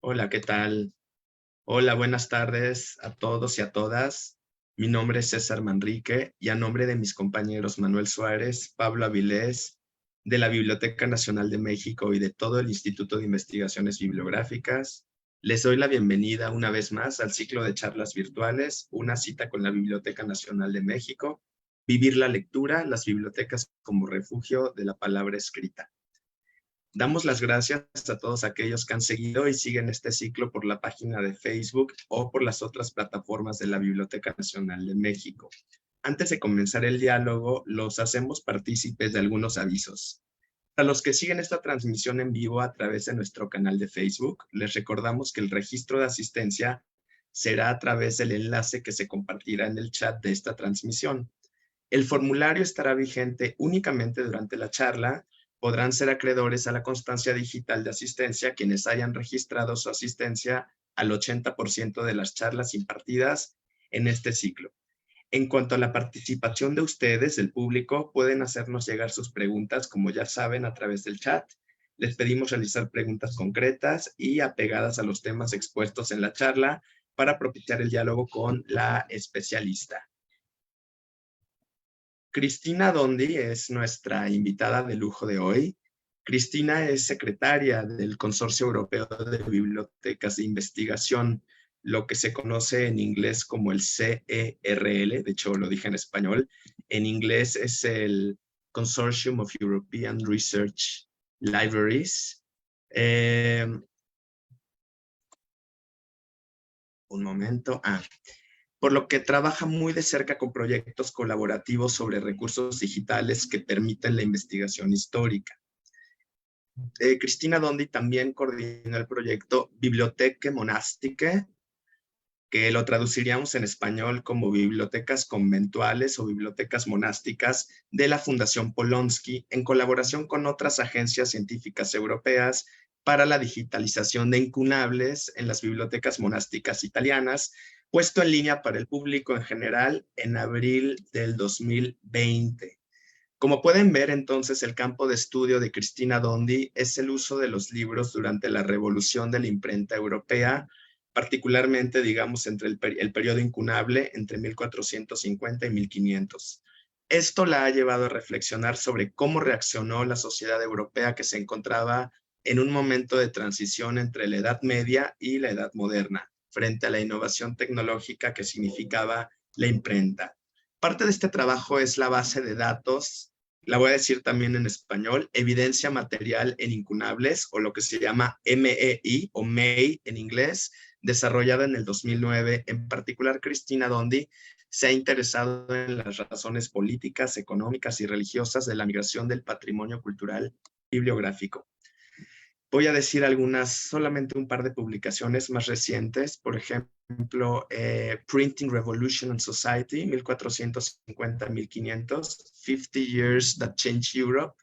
Hola, ¿qué tal? Hola, buenas tardes a todos y a todas. Mi nombre es César Manrique y a nombre de mis compañeros Manuel Suárez, Pablo Avilés, de la Biblioteca Nacional de México y de todo el Instituto de Investigaciones Bibliográficas, les doy la bienvenida una vez más al ciclo de charlas virtuales, una cita con la Biblioteca Nacional de México, Vivir la lectura, las bibliotecas como refugio de la palabra escrita. Damos las gracias a todos aquellos que han seguido y siguen este ciclo por la página de Facebook o por las otras plataformas de la Biblioteca Nacional de México. Antes de comenzar el diálogo, los hacemos partícipes de algunos avisos. A los que siguen esta transmisión en vivo a través de nuestro canal de Facebook, les recordamos que el registro de asistencia será a través del enlace que se compartirá en el chat de esta transmisión. El formulario estará vigente únicamente durante la charla. Podrán ser acreedores a la constancia digital de asistencia quienes hayan registrado su asistencia al 80% de las charlas impartidas en este ciclo. En cuanto a la participación de ustedes, el público, pueden hacernos llegar sus preguntas, como ya saben, a través del chat. Les pedimos realizar preguntas concretas y apegadas a los temas expuestos en la charla para propiciar el diálogo con la especialista. Cristina Dondi es nuestra invitada de lujo de hoy. Cristina es secretaria del Consorcio Europeo de Bibliotecas de Investigación, lo que se conoce en inglés como el CERL, de hecho lo dije en español. En inglés es el Consortium of European Research Libraries. Un momento. Por lo que trabaja muy de cerca con proyectos colaborativos sobre recursos digitales que permiten la investigación histórica. Cristina Dondi también coordina el proyecto Biblioteche Monastiche, que lo traduciríamos en español como bibliotecas conventuales o bibliotecas monásticas de la Fundación Polonsky, en colaboración con otras agencias científicas europeas para la digitalización de incunables en las bibliotecas monásticas italianas, puesto en línea para el público en general en abril del 2020. Como pueden ver, entonces, el campo de estudio de Cristina Dondi es el uso de los libros durante la revolución de la imprenta europea, particularmente, digamos, entre el periodo incunable entre 1450 y 1500. Esto la ha llevado a reflexionar sobre cómo reaccionó la sociedad europea que se encontraba en un momento de transición entre la Edad Media y la Edad Moderna, frente a la innovación tecnológica que significaba la imprenta. Parte de este trabajo es la base de datos, la voy a decir también en español, evidencia material en incunables, o lo que se llama MEI o MEI en inglés, desarrollada en el 2009. En particular, Cristina Dondi se ha interesado en las razones políticas, económicas y religiosas de la migración del patrimonio cultural bibliográfico. Voy a decir solamente un par de publicaciones más recientes, por ejemplo, Printing Revolution and Society, 1450-1500, 50 Years That Changed Europe,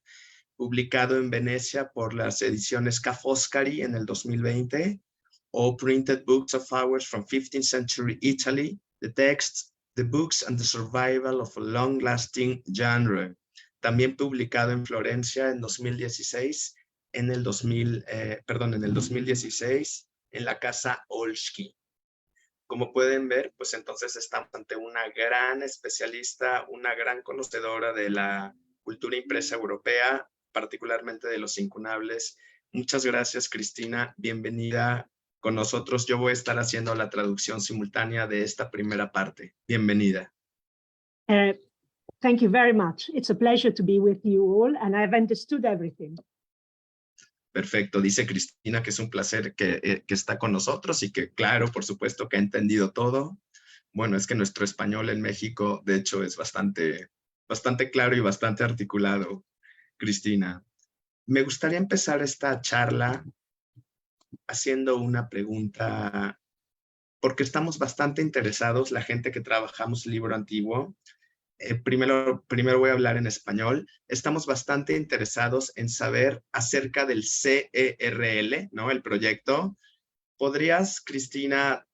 publicado en Venecia por las ediciones Ca' Foscari en el 2020, o Printed Books of Hours from 15th Century Italy, The Texts, The Books and the Survival of a Long-Lasting Genre, también publicado en Florencia en 2016, en el 2016, en la Casa Olszki. Como pueden ver, pues entonces estamos ante una gran especialista, una gran conocedora de la cultura impresa europea, particularmente de los incunables. Muchas gracias, Cristina. Bienvenida con nosotros. Yo voy a estar haciendo la traducción simultánea de esta primera parte. Bienvenida. Thank you very much. It's a pleasure to be with you all, and I've understood everything. Perfecto, dice Cristina que es un placer que está con nosotros y que, claro, por supuesto que ha entendido todo. Bueno, es que nuestro español en México, de hecho, es bastante claro y bastante articulado, Cristina. Me gustaría empezar esta charla haciendo una pregunta, porque estamos bastante interesados, la gente que trabajamos libro antiguo. Primero voy a hablar en español. Estamos bastante interesados en saber acerca del CERL, ¿no? El proyecto. ¿Podrías, Cristina,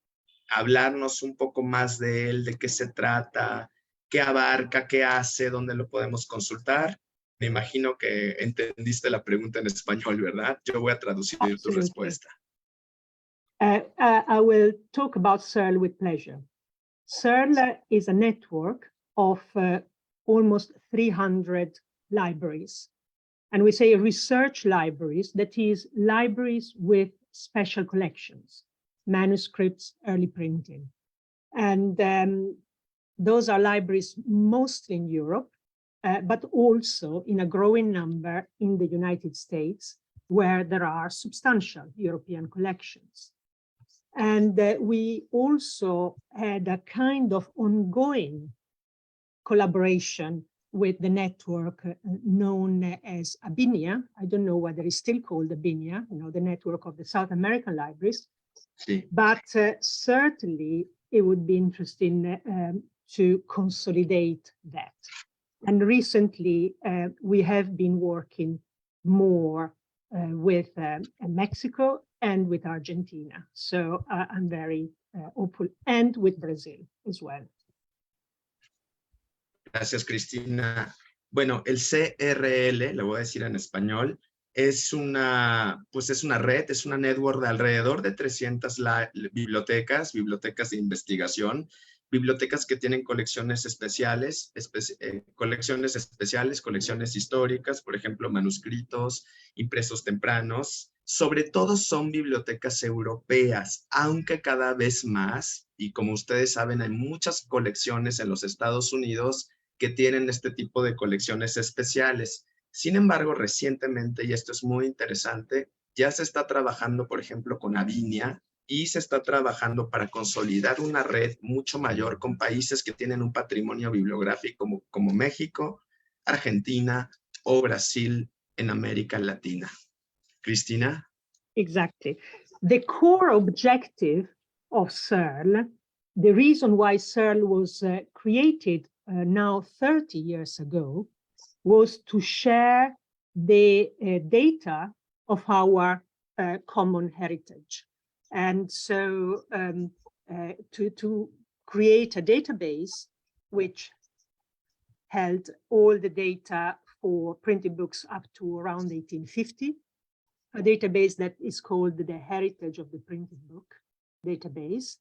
hablarnos un poco más de él, de qué se trata, qué abarca, qué hace, dónde lo podemos consultar? Me imagino que entendiste la pregunta en español, ¿verdad? Yo voy a traducir tu respuesta. I will talk about CERL with pleasure. CERL is a network of almost 300 libraries. And we say research libraries, that is, libraries with special collections, manuscripts, early printing. And those are libraries mostly in Europe, but also in a growing number in the United States, where there are substantial European collections. And we also had a kind of ongoing collaboration with the network known as ABINIA. I don't know whether it's still called ABINIA, the network of the South American libraries. Sí. But certainly it would be interesting to consolidate that. And recently we have been working more with Mexico and with Argentina. So I'm very hopeful, and with Brazil as well. Gracias, Cristina. Bueno, el CRL, le voy a decir en español, es una red, es una network de alrededor de 300 bibliotecas de investigación, bibliotecas que tienen colecciones especiales, colecciones históricas, por ejemplo, manuscritos, impresos tempranos. Sobre todo son bibliotecas europeas, aunque cada vez más, y como ustedes saben, hay muchas colecciones en los Estados Unidos que tienen este tipo de colecciones especiales. Sin embargo, recientemente, y esto es muy interesante, ya se está trabajando, por ejemplo, con ABINIA, y se está trabajando para consolidar una red mucho mayor con países que tienen un patrimonio bibliográfico como México, Argentina o Brasil en América Latina. Cristina? Exactly. The core objective of CERL, the reason why CERL was created now 30 years ago, was to share the data of our common heritage. And so to create a database which held all the data for printed books up to around 1850, a database that is called the Heritage of the Printed Book database,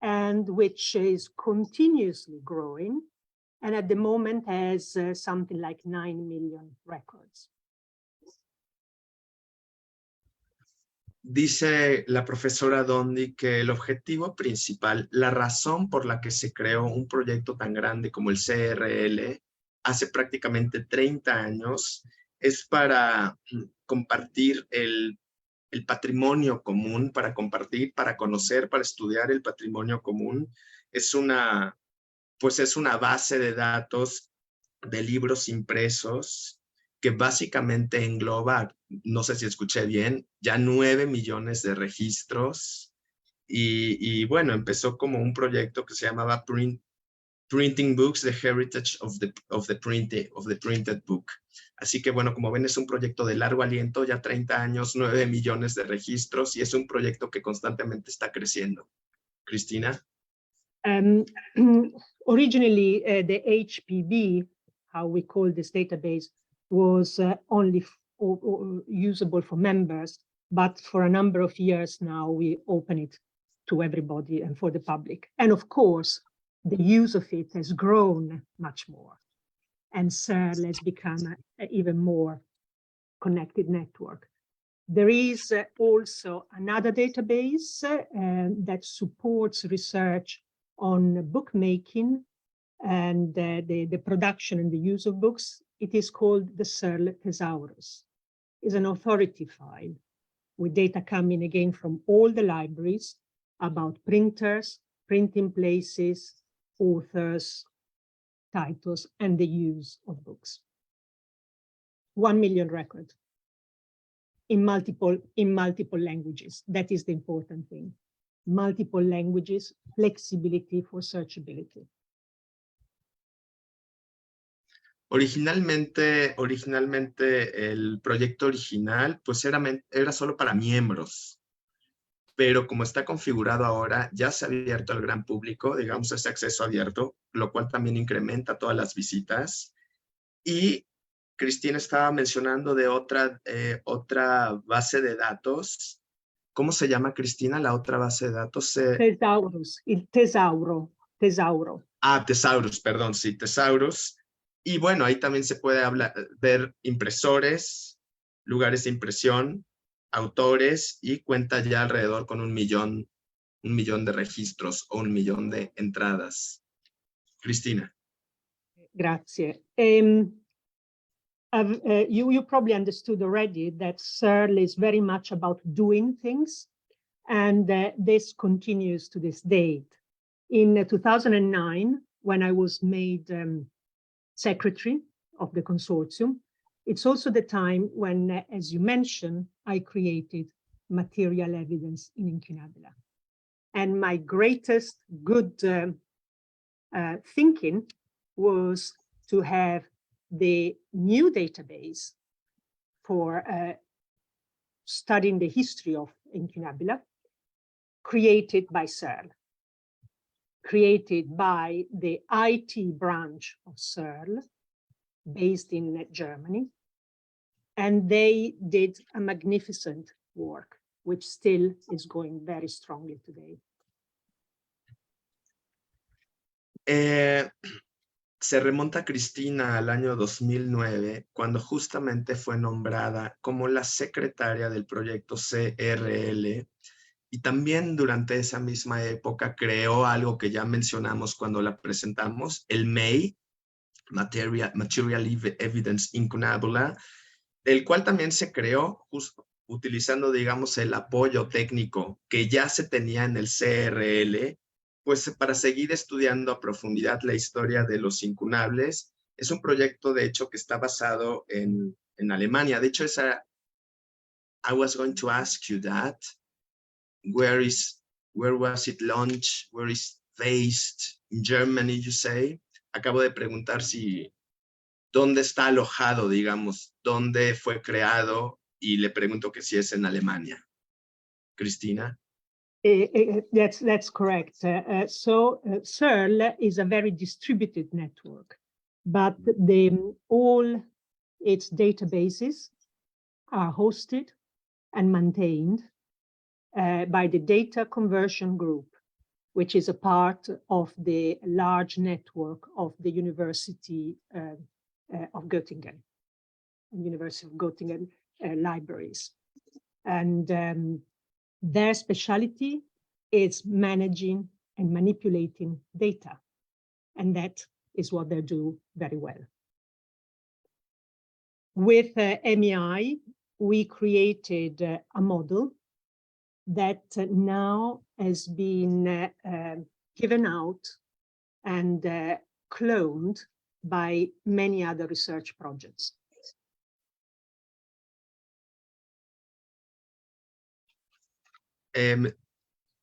and which is continuously growing, and at the moment has something like 9 million records. Dice la profesora Dondi que el objetivo principal, la razón por la que se creó un proyecto tan grande como el CRL hace prácticamente 30 años, es para compartir el patrimonio común, para compartir, para conocer, para estudiar el patrimonio común. Es una base de datos de libros impresos que básicamente engloba, no sé si escuché bien, ya 9 millones de registros. Y bueno, empezó como un proyecto que se llamaba Printing Books, the Heritage of the Printed Book. Así que bueno, como ven, es un proyecto de largo aliento, ya 30 años, 9 millones de registros, y es un proyecto que constantemente está creciendo. Cristina? Originally, the HPB, how we call this database, was only usable for members, but for a number of years now, we open it to everybody and for the public. And of course, the use of it has grown much more, and CERL has become an even more connected network. There is also another database that supports research on bookmaking and the production and the use of books. It is called the CERL Thesaurus. It's an authority file with data coming again from all the libraries about printers, printing places, authors, titles, and the use of books. 1 million records in multiple languages. That is the important thing. Multiple languages, flexibility for searchability. Originalmente el proyecto original pues era solo para miembros, pero como está configurado ahora, ya se ha abierto al gran público, digamos, ese acceso abierto, lo cual también incrementa todas las visitas. Y Cristina estaba mencionando de otra base de datos ¿Cómo se llama, Cristina, la otra base de datos? Thesaurus, il tesauro. Ah, Thesaurus, perdón, sí, Thesaurus. Y bueno, ahí también se puede ver impresores, lugares de impresión, autores, y cuenta ya alrededor con 1 millón de registros o 1 millón de entradas. Cristina. Grazie. You probably understood already that CERL is very much about doing things, and this continues to this date. In 2009, when I was made secretary of the consortium, it's also the time when, as you mentioned, I created material evidence in Incunabula. And my greatest good thinking was to have the new database for studying the history of Incunabula created by CERL, created by the IT branch of CERL based in Germany. And they did a magnificent work, which still is going very strongly today. Se remonta Cristina al año 2009, cuando justamente fue nombrada como la secretaria del proyecto CRL, y también durante esa misma época creó algo que ya mencionamos cuando la presentamos, el MEI, Material Evidence Incunabula, el cual también se creó utilizando, digamos, el apoyo técnico que ya se tenía en el CRL, pues para seguir estudiando a profundidad la historia de los incunables. Es un proyecto, de hecho, que está basado en Alemania. De hecho, I was going to ask you that. Where was it launched? Where is based? In Germany, you say. Acabo de preguntar dónde está alojado, digamos, dónde fue creado, y le pregunto que si es en Alemania. Cristina? That's correct. So CERL is a very distributed network, but all its databases are hosted and maintained by the Data Conversion Group, which is a part of the large network of the University of Göttingen, University of Göttingen libraries. And their specialty is managing and manipulating data. And that is what they do very well. With MEI, we created a model that now has been given out and cloned by many other research projects.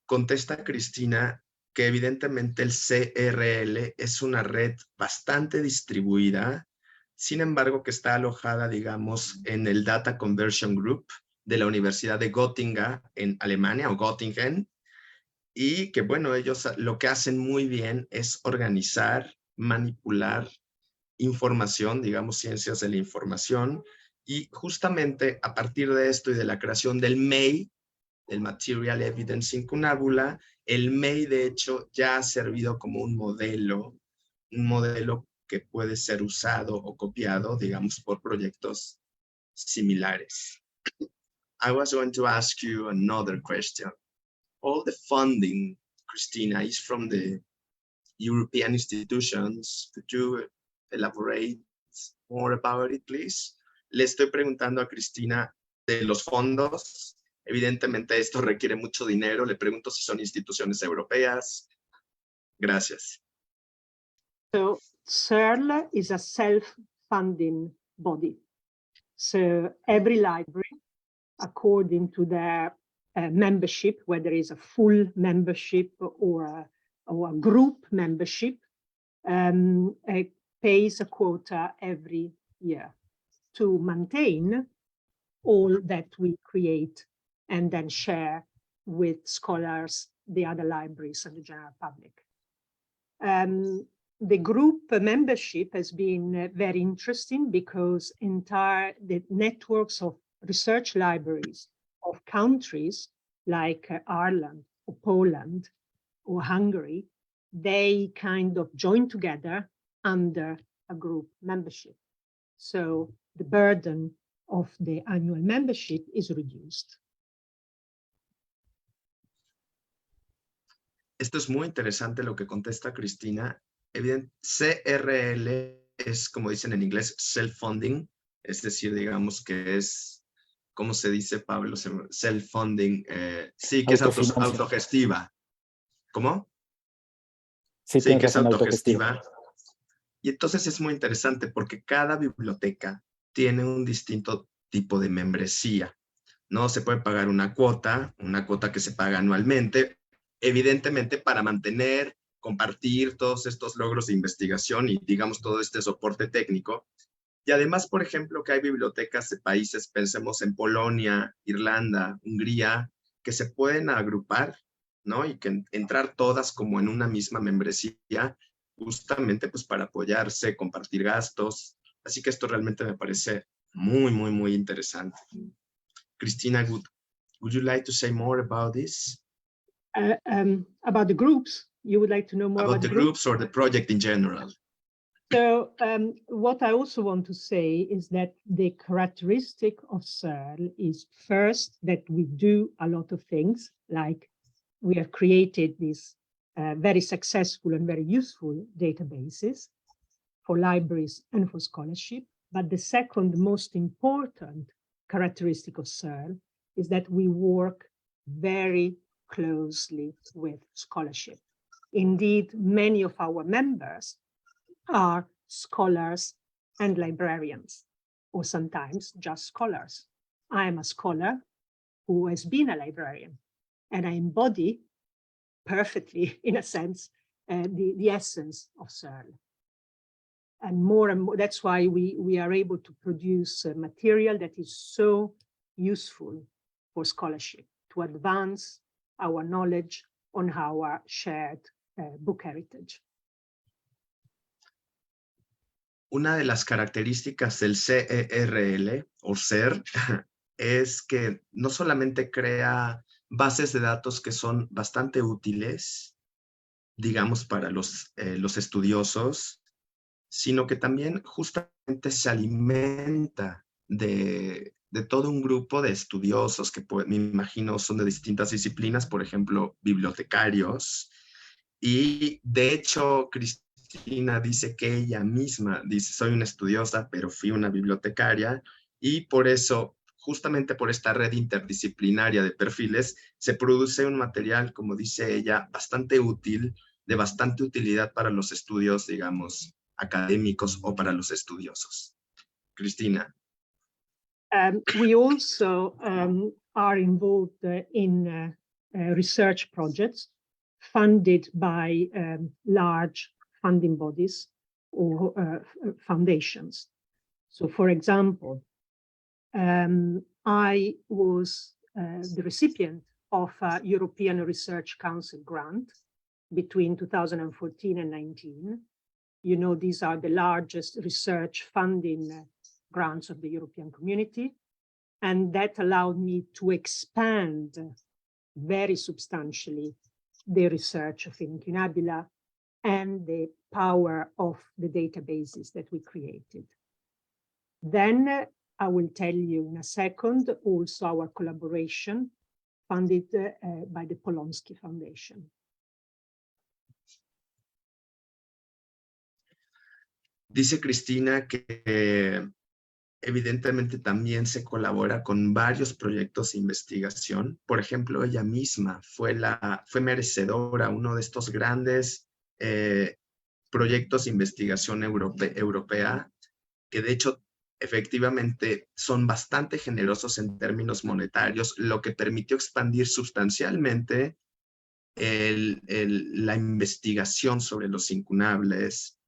Contesta Cristina que evidentemente el CRL es una red bastante distribuida, sin embargo que está alojada, digamos, en el Data Conversion Group de la Universidad de Göttingen en Alemania, o Göttingen, y que, bueno, ellos lo que hacen muy bien es organizar, manipular información, digamos, ciencias de la información, y justamente a partir de esto y de la creación del MEI, del Material Evidence Incunabula, el MEI, de hecho, ya ha servido como un modelo que puede ser usado o copiado, digamos, por proyectos similares. I was going to ask you another question. All the funding, Cristina, is from the European institutions. Could you elaborate more about it, please? Le estoy preguntando a Cristina de los fondos. Evidentemente esto requiere mucho dinero. Le pregunto si son instituciones europeas. Gracias. So CERL is a self-funding body. So every library, according to their membership, whether it's a full membership or a group membership, pays a quota every year to maintain all that we create and then share with scholars, the other libraries, and the general public. The group membership has been very interesting because the networks of research libraries of countries like Ireland or Poland or Hungary, they kind of join together under a group membership. So the burden of the annual membership is reduced. Esto es muy interesante lo que contesta Cristina. CRL es, como dicen en inglés, self-funding, es decir, digamos que es, ¿cómo se dice, Pablo? Self-funding, sí, que es autogestiva. ¿Cómo? Sí, sí, que es razón, autogestiva. Y entonces es muy interesante porque cada biblioteca tiene un distinto tipo de membresía, ¿no? Se puede pagar una cuota que se paga anualmente, evidentemente para mantener, compartir todos estos logros de investigación y, digamos, todo este soporte técnico. Y además, por ejemplo, que hay bibliotecas de países, pensemos en Polonia, Irlanda, Hungría, que se pueden agrupar, ¿no? Y que entrar todas como en una misma membresía, justamente pues para apoyarse, compartir gastos. Así que esto realmente me parece muy, muy, muy interesante. Cristina, would you like to say more about this? About the groups, you would like to know more about the groups or the project in general? So what I also want to say is that the characteristic of CERL is first that we do a lot of things, like we have created these very successful and very useful databases for libraries and for scholarship. But the second most important characteristic of CERL is that we work very closely with scholarship. Indeed, many of our members are scholars and librarians, or sometimes just scholars. I am a scholar who has been a librarian, and I embody perfectly, in a sense, the essence of CERL. And more, that's why we are able to produce material that is so useful for scholarship, to advance our knowledge on our shared book heritage. Una de las características del CERL o CER es que no solamente crea bases de datos que son bastante útiles, digamos, para los estudiosos, sino que también justamente se alimenta de todo un grupo de estudiosos que me imagino son de distintas disciplinas, por ejemplo, bibliotecarios. Y de hecho, Cristina dice que ella misma dice, soy una estudiosa, pero fui una bibliotecaria, y por eso, justamente por esta red interdisciplinaria de perfiles, se produce un material, como dice ella, bastante útil, de bastante utilidad para los estudios, digamos, académicos o para los estudiosos. Cristina. We also are involved in research projects funded by large funding bodies or foundations. So, for example, I was the recipient of a European Research Council grant between 2014 and 19. You know, these are the largest research funding grants of the European Community. And that allowed me to expand very substantially the research of Incunabula and the power of the databases that we created. Then I will tell you in a second also our collaboration funded by the Polonsky Foundation. Dice Cristina que evidentemente también se colabora con varios proyectos de investigación. Por ejemplo, ella misma fue merecedora uno de estos grandes proyectos de investigación europea, que de hecho efectivamente son bastante generosos en términos monetarios, lo que permitió expandir sustancialmente la investigación sobre los incunables.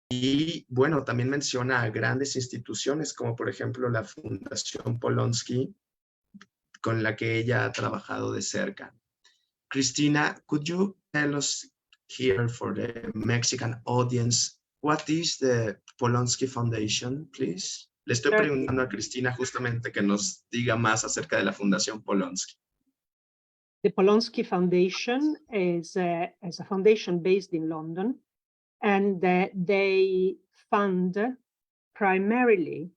Y bueno, también menciona a grandes instituciones como por ejemplo la Fundación Polonsky, con la que ella ha trabajado de cerca. Cristina, could you tell us here for the Mexican audience, what is the Polonsky Foundation, please? Le estoy preguntando a Cristina justamente que nos diga más acerca de la Fundación Polonsky. The Polonsky Foundation is a foundation based in London, and they fund primarily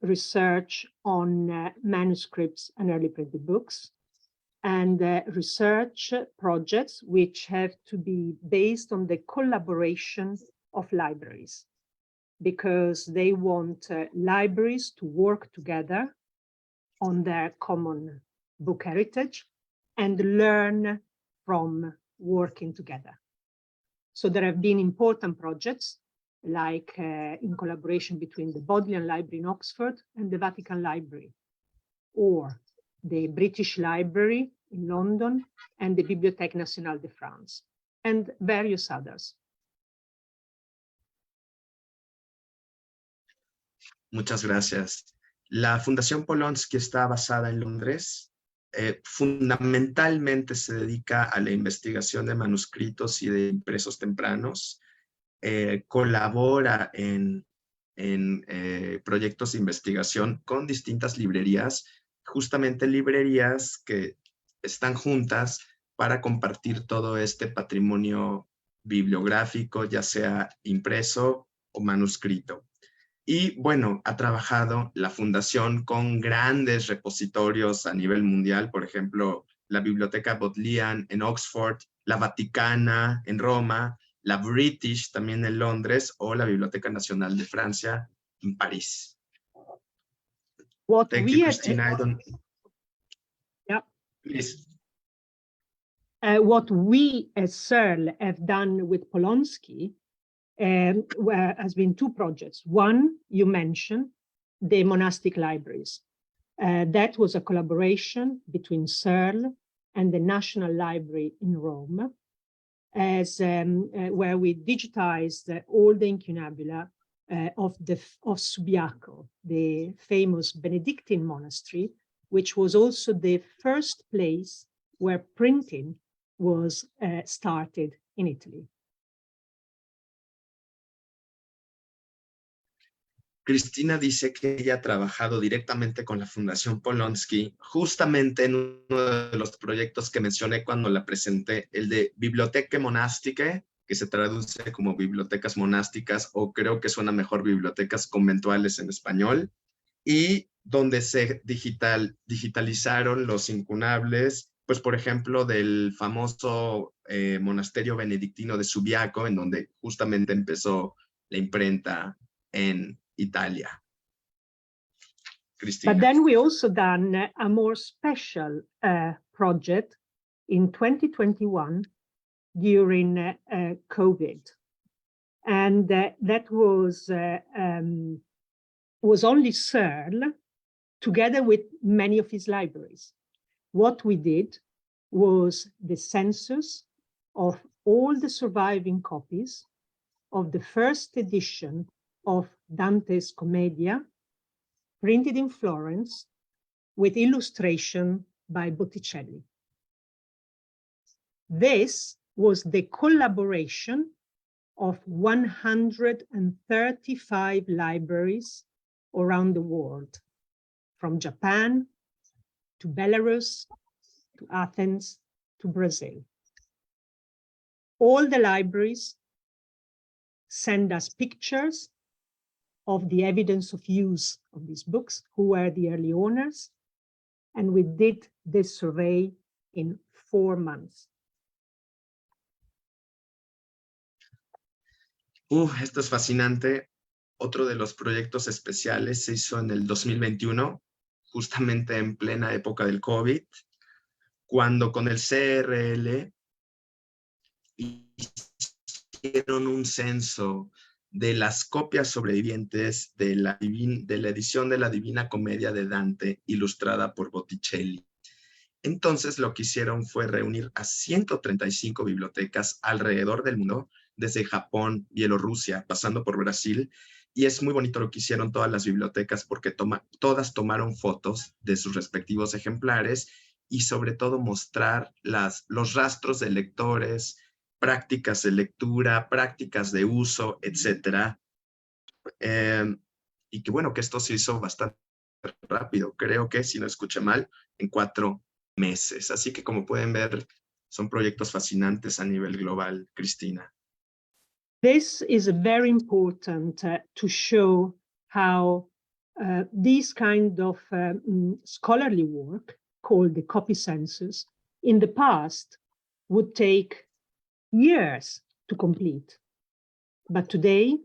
research on manuscripts and early printed books, and research projects which have to be based on the collaboration of libraries, because they want libraries to work together on their common book heritage and learn from working together. So there have been important projects like in collaboration between the Bodleian Library in Oxford and the Vatican Library, or the British Library in London and the Bibliothèque Nationale de France, and various others. Muchas gracias. La Fundación Polonsky está basada en Londres. Fundamentalmente se dedica a la investigación de manuscritos y de impresos tempranos. Colabora en proyectos de investigación con distintas librerías, justamente librerías que están juntas para compartir todo este patrimonio bibliográfico, ya sea impreso o manuscrito. Y bueno, ha trabajado la fundación con grandes repositorios a nivel mundial, por ejemplo, la Biblioteca Bodleian en Oxford, la Vaticana en Roma, la British también en Londres, o la Biblioteca Nacional de Francia en París. Thank you, Christina. Yeah. Please. What we as CERL have done with Polonsky has been two projects. One, you mentioned, the monastic libraries. That was a collaboration between CERL and the National Library in Rome, where we digitized all the incunabula of Subiaco, the famous Benedictine monastery, which was also the first place where printing was started in Italy. Cristina dice que ella ha trabajado directamente con la Fundación Polonsky, justamente en uno de los proyectos que mencioné cuando la presenté, el de Biblioteche Monastiche, que se traduce como bibliotecas monásticas, o creo que suena mejor bibliotecas conventuales en español, y donde se digitalizaron los incunables, pues por ejemplo del famoso monasterio benedictino de Subiaco, en donde justamente empezó la imprenta en Italia. Cristina. But then we also done a more special project in 2021 during COVID. And that was only CERL together with many of his libraries. What we did was the census of all the surviving copies of the first edition of Dante's Commedia, printed in Florence, with illustration by Botticelli. This was the collaboration of 135 libraries around the world, from Japan to Belarus, to Athens, to Brazil. All the libraries send us pictures of the evidence of use of these books, who were the early owners, and we did this survey in 4 months. Esto es fascinante. Otro de los proyectos especiales se hizo en el 2021, justamente en plena época del COVID, cuando con el CRL hicieron un censo de las copias sobrevivientes de la edición de la Divina Comedia de Dante, ilustrada por Botticelli. Entonces lo que hicieron fue reunir a 135 bibliotecas alrededor del mundo, desde Japón, Bielorrusia, pasando por Brasil, y es muy bonito lo que hicieron todas las bibliotecas porque todas tomaron fotos de sus respectivos ejemplares y sobre todo mostrar los rastros de lectores, prácticas de lectura, prácticas de uso, etc. Y que bueno, que esto se hizo bastante rápido. Creo que, si no escuché mal, en 4 meses. Así que como pueden ver, son proyectos fascinantes a nivel global, Cristina. This is very important to show how these kind of scholarly work, called the copy census, in the past would take years to complete. But today,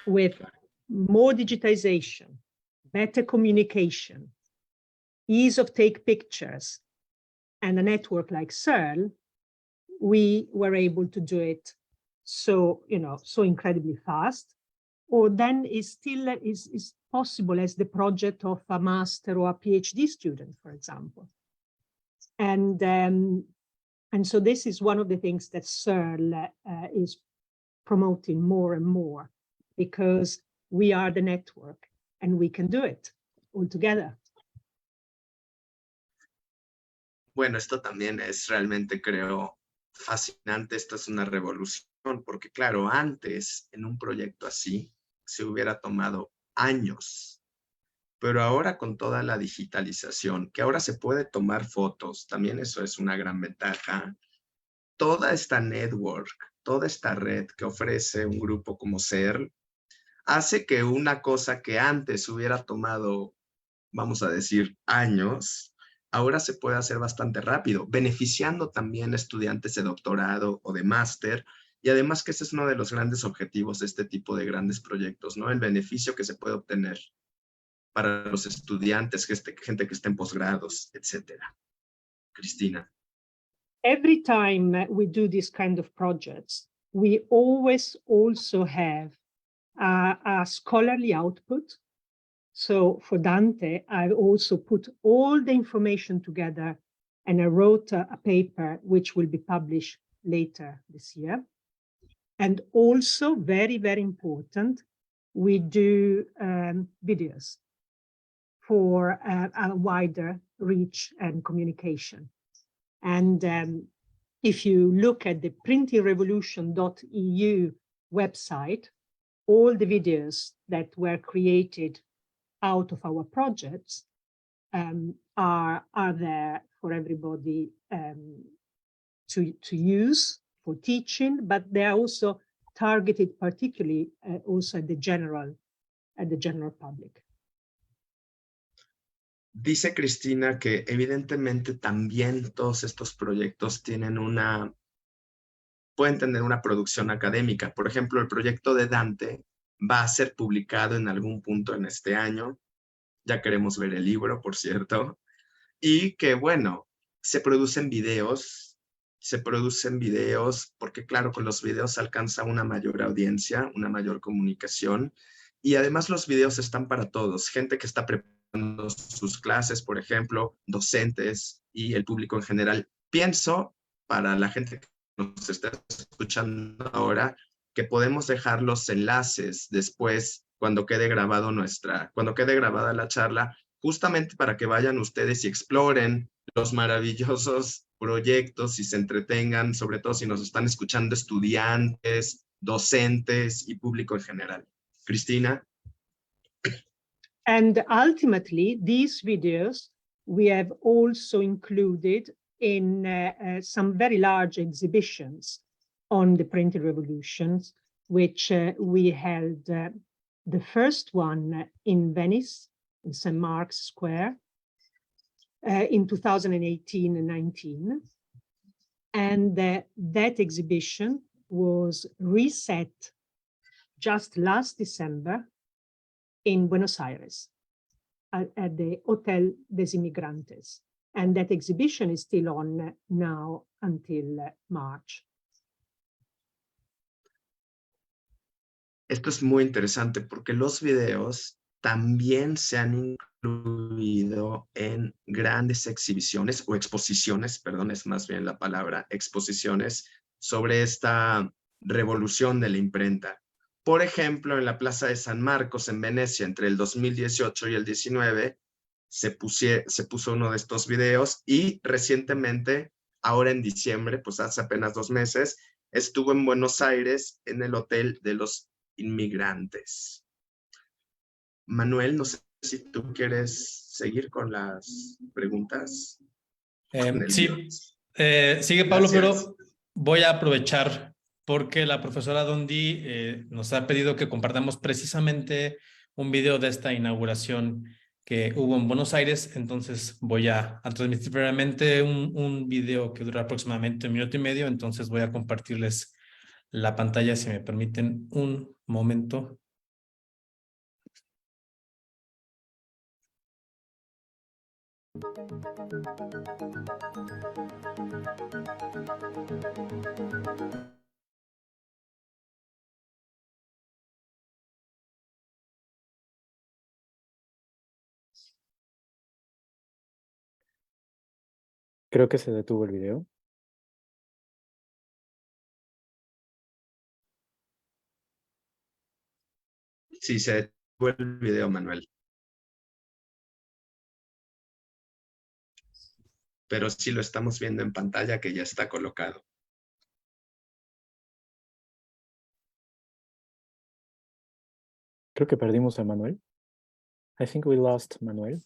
with more digitization, better communication, ease of take pictures, and a network like CERL, we were able to do it so incredibly fast. Or then is possible as the project of a master or a PhD student, for example. And so this is one of the things that CERL is promoting more and more, because we are the network and we can do it all together. Bueno, esto también es realmente, creo, fascinante. Esta es una revolución, porque claro, antes en un proyecto así se hubiera tomado años, pero ahora con toda la digitalización, que ahora se puede tomar fotos, también eso es una gran ventaja. Toda esta network, toda esta red que ofrece un grupo como CERL, hace que una cosa que antes hubiera tomado, vamos a decir, años, ahora se puede hacer bastante rápido, beneficiando también a estudiantes de doctorado o de máster. Y además que ese es uno de los grandes objetivos de este tipo de grandes proyectos, ¿no? El beneficio que se puede obtener para los estudiantes, gente que está en posgrados, etcétera. Cristina. Every time we do this kind of projects, we always also have a scholarly output. So for Dante, I also put all the information together and I wrote a paper which will be published later this year. And also very, very important, we do videos for a wider reach and communication. And if you look at the printingrevolution.eu website, all the videos that were created out of our projects are there for everybody to use for teaching, but they are also targeted particularly also at the general public. Dice Cristina que evidentemente también todos estos proyectos pueden tener una producción académica. Por ejemplo, el proyecto de Dante va a ser publicado en algún punto en este año. Ya queremos ver el libro, por cierto. Y que, bueno, se producen videos porque, claro, con los videos se alcanza una mayor audiencia, una mayor comunicación. Y además los videos están para todos. Gente que está preparando sus clases, por ejemplo, docentes y el público en general. Pienso, para la gente que nos está escuchando ahora, que podemos dejar los enlaces después cuando quede grabada la charla, justamente para que vayan ustedes y exploren los maravillosos proyectos y se entretengan, sobre todo si nos están escuchando estudiantes, docentes y público en general. Cristina. And ultimately, these videos we have also included in some very large exhibitions on the printing revolutions, which we held the first one in Venice, in St. Mark's Square, in 2018 and 19. And that exhibition was reset just last December in Buenos Aires at the Hotel des Immigrantes. And that exhibition is still on now until March. Esto es muy interesante porque los videos también se han incluido en grandes exhibiciones o exposiciones, perdón, es más bien la palabra, exposiciones sobre esta revolución de la imprenta. Por ejemplo, en la Plaza de San Marcos en Venecia, entre el 2018 y el 19, se puso uno de estos videos y recientemente, ahora en diciembre, pues hace apenas 2 meses, estuvo en Buenos Aires en el Hotel de los Inmigrantes. Manuel, no sé si tú quieres seguir con las preguntas. libro. Sigue Pablo, Gracias. pero voy a aprovechar porque la profesora Dondi nos ha pedido que compartamos precisamente un video de esta inauguración que hubo en Buenos Aires. Entonces voy a transmitir brevemente un video que dura aproximadamente 1 minuto y medio. Entonces voy a compartirles la pantalla, si me permiten un momento. Creo que se detuvo el video. Sí, se detuvo el video, Manuel. Pero sí lo estamos viendo en pantalla, que ya está colocado. Creo que perdimos a Manuel. I think we lost Manuel.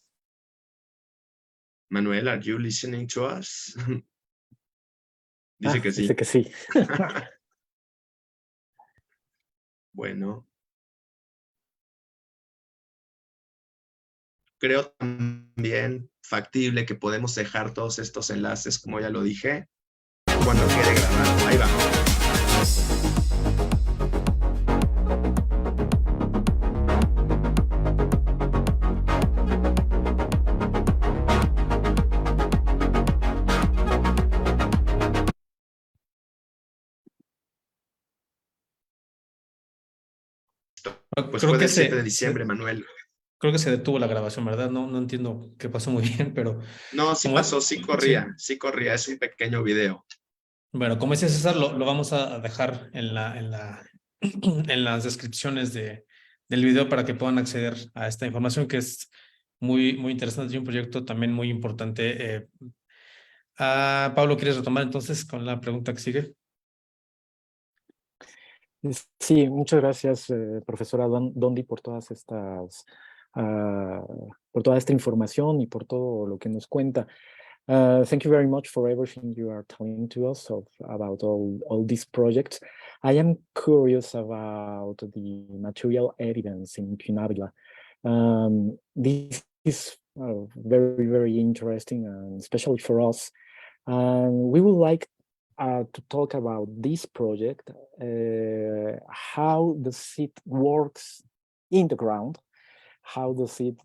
Manuel, are you listening to us? Dice que sí. Dice que sí. Bueno. Creo también factible que podemos dejar todos estos enlaces, como ya lo dije, cuando quede grabado. Ahí va. Pues Creo fue que del 7 de diciembre, Manuel. Creo que se detuvo la grabación, ¿verdad? No entiendo qué pasó muy bien, pero... No, sí como- pasó, sí corría, es un pequeño video. Bueno, como decía César, lo vamos a dejar en las descripciones del video para que puedan acceder a esta información, que es muy, muy interesante y un proyecto también muy importante. Pablo, ¿quieres retomar entonces con la pregunta que sigue? Sí, muchas gracias, profesora Dondi, por todas por toda esta información y por todo lo que nos cuenta. Thank you very much for everything you are telling to us about all these projects. I am curious about the material evidence in Incunabula. This is very, very interesting, and especially for us. And we would like to talk about this project, how does it works in the ground, how does it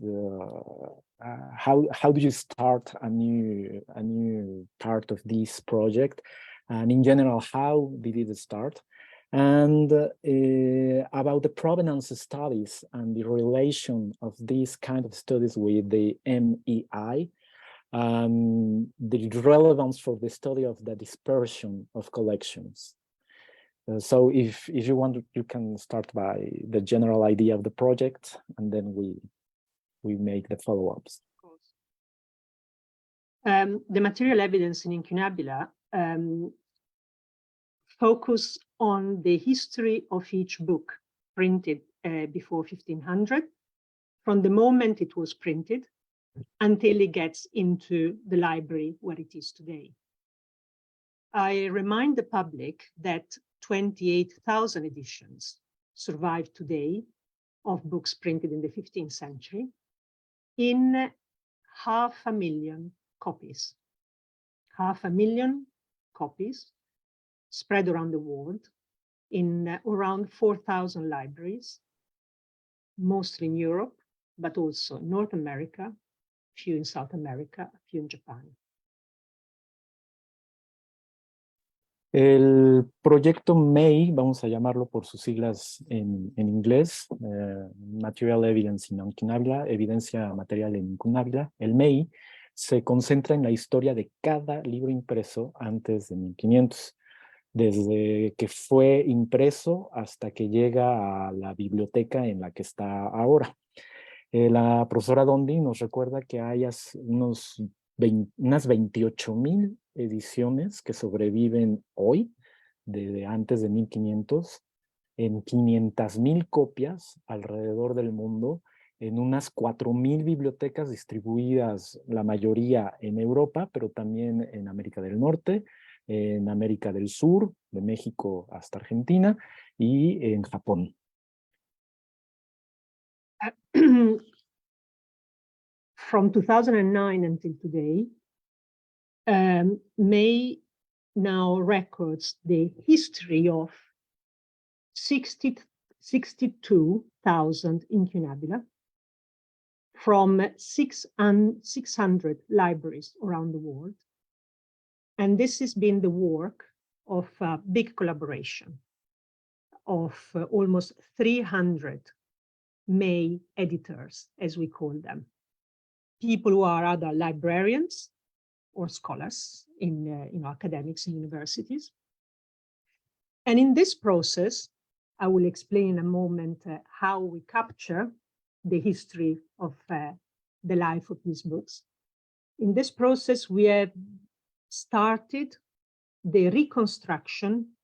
how do you start a new part of this project, and in general, how did it start, and about the provenance studies and the relation of these kind of studies with the MEI, the relevance for the study of the dispersion of collections. So if you want, you can start by the general idea of the project, and then we make the follow-ups. The material evidence in Incunabula focus on the history of each book printed before 1500, from the moment it was printed until it gets into the library where it is today. I remind the public that 28,000 editions survive today of books printed in the 15th century in 500,000 copies. 500,000 copies spread around the world in around 4,000 libraries, mostly in Europe, but also North America, a few in South America, a few in Japan. El proyecto MEI, vamos a llamarlo por sus siglas en inglés, Material Evidence in Incunabula, evidencia material en Incunabula. El MEI se concentra en la historia de cada libro impreso antes de 1500, desde que fue impreso hasta que llega a la biblioteca en la que está ahora. La profesora Dondi nos recuerda que hay unas 28,000 ediciones que sobreviven hoy, desde antes de 1500, en 500,000 copias alrededor del mundo, en unas 4.000 bibliotecas distribuidas, la mayoría en Europa, pero también en América del Norte, en América del Sur, de México hasta Argentina, y en Japón. From 2009 until today, May now records the history of 62,000 incunabula from 600 libraries around the world. And this has been the work of a big collaboration of almost 300 May editors, as we call them. People who are either librarians or scholars in academics and universities. And in this process, I will explain in a moment how we capture the history of the life of these books. In this process, we have started the reconstruction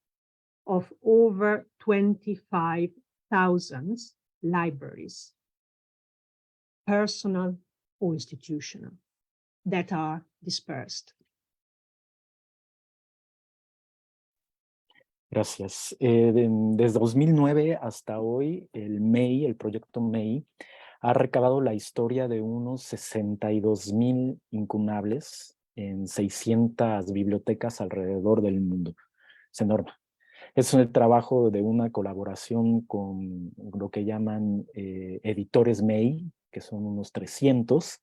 of over 25,000 libraries, personal or institutional, that are dispersed. Gracias. Desde 2009 hasta hoy, el MEI, el proyecto MEI, ha recabado la historia de unos 62,000 incunables en 600 bibliotecas alrededor del mundo. Es enorme. Es el trabajo de una colaboración con lo que llaman editores MEI, que son unos 300,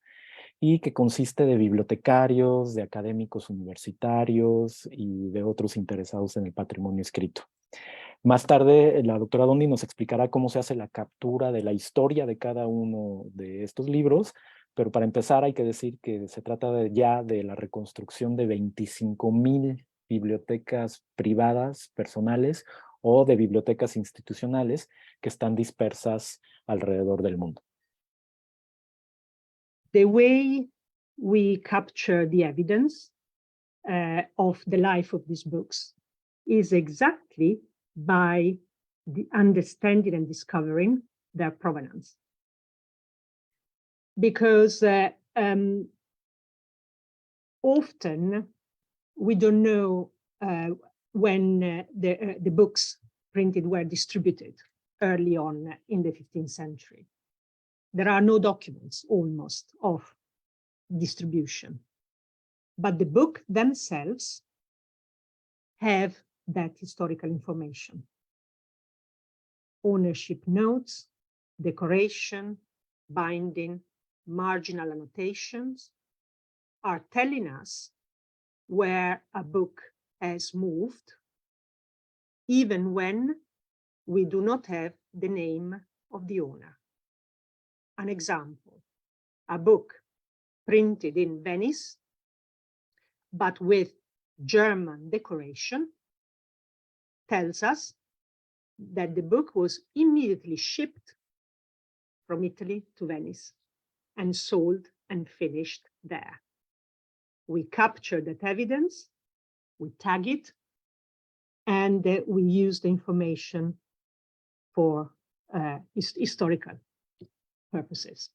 y que consiste de bibliotecarios, de académicos universitarios y de otros interesados en el patrimonio escrito. Más tarde, la doctora Dondi nos explicará cómo se hace la captura de la historia de cada uno de estos libros, pero para empezar hay que decir que se trata ya de la reconstrucción de 25,000 bibliotecas privadas, personales, o de bibliotecas institucionales que están dispersas alrededor del mundo. The way we capture the evidence of the life of these books is exactly by the understanding and discovering their provenance. Because often we don't know when the books printed were distributed early on in the 15th century. There are no documents almost of distribution, but the book themselves have that historical information. Ownership notes, decoration, binding, marginal annotations are telling us where a book has moved, even when we do not have the name of the owner. An example, a book printed in Venice, but with German decoration, tells us that the book was immediately shipped from Italy to Venice and sold and finished there. We capture that evidence, we tag it, and we use the information for historical purposes.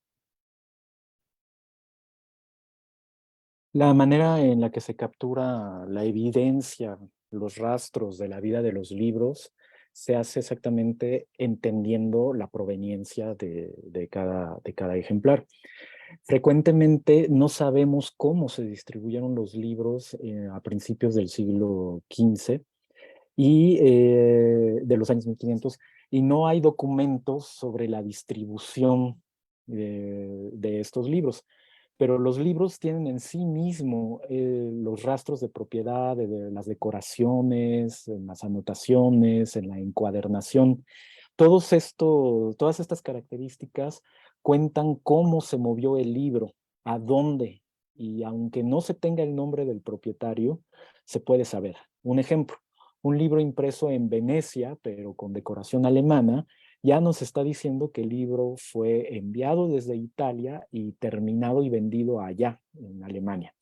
La manera en la que se captura la evidencia, los rastros de la vida de los libros, se hace exactamente entendiendo la proveniencia de cada ejemplar. Frecuentemente no sabemos cómo se distribuyeron los libros a principios del siglo XV y de los años 1500, y no hay documentos sobre la distribución de estos libros. Pero los libros tienen en sí mismo los rastros de propiedad, de las decoraciones, en las anotaciones, en la encuadernación. Todas estas características cuentan cómo se movió el libro, a dónde, y aunque no se tenga el nombre del propietario, se puede saber. Un ejemplo, un libro impreso en Venecia, pero con decoración alemana, ya nos está diciendo que el libro fue enviado desde Italia y terminado y vendido allá, en Alemania.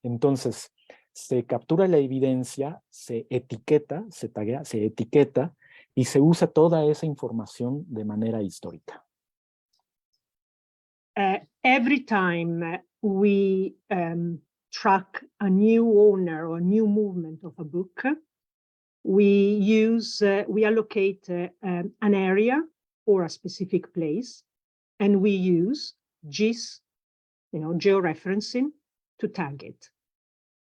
Entonces, se captura la evidencia, se etiqueta, se taguea, se etiqueta y se usa toda esa información de manera histórica. every time we track a new owner or new movement of a book, we allocate an area or a specific place, and we use GIS, georeferencing, to tag it.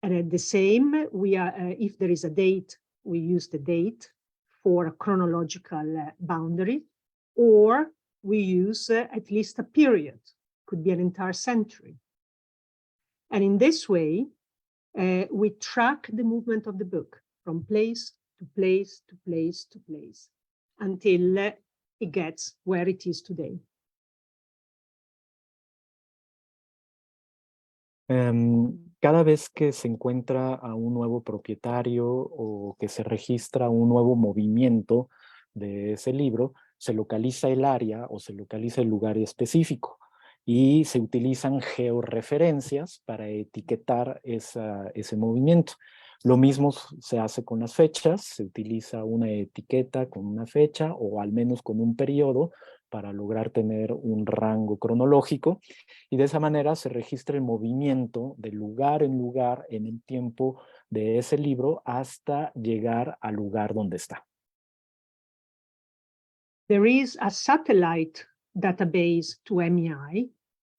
And at the same, if there is a date, we use the date for a chronological boundary, or we use at least a period, could be an entire century. And in this way, we track the movement of the book from place to place to place to place until it gets where it is today. Cada vez que se encuentra a un nuevo propietario o que se registra un nuevo movimiento de ese libro, se localiza el área o se localiza el lugar específico y se utilizan georreferencias para etiquetar ese movimiento. Lo mismo se hace con las fechas, se utiliza una etiqueta con una fecha o al menos con un periodo para lograr tener un rango cronológico, y de esa manera se registra el movimiento de lugar en el tiempo de ese libro hasta llegar al lugar donde está. There is a satellite database to MEI,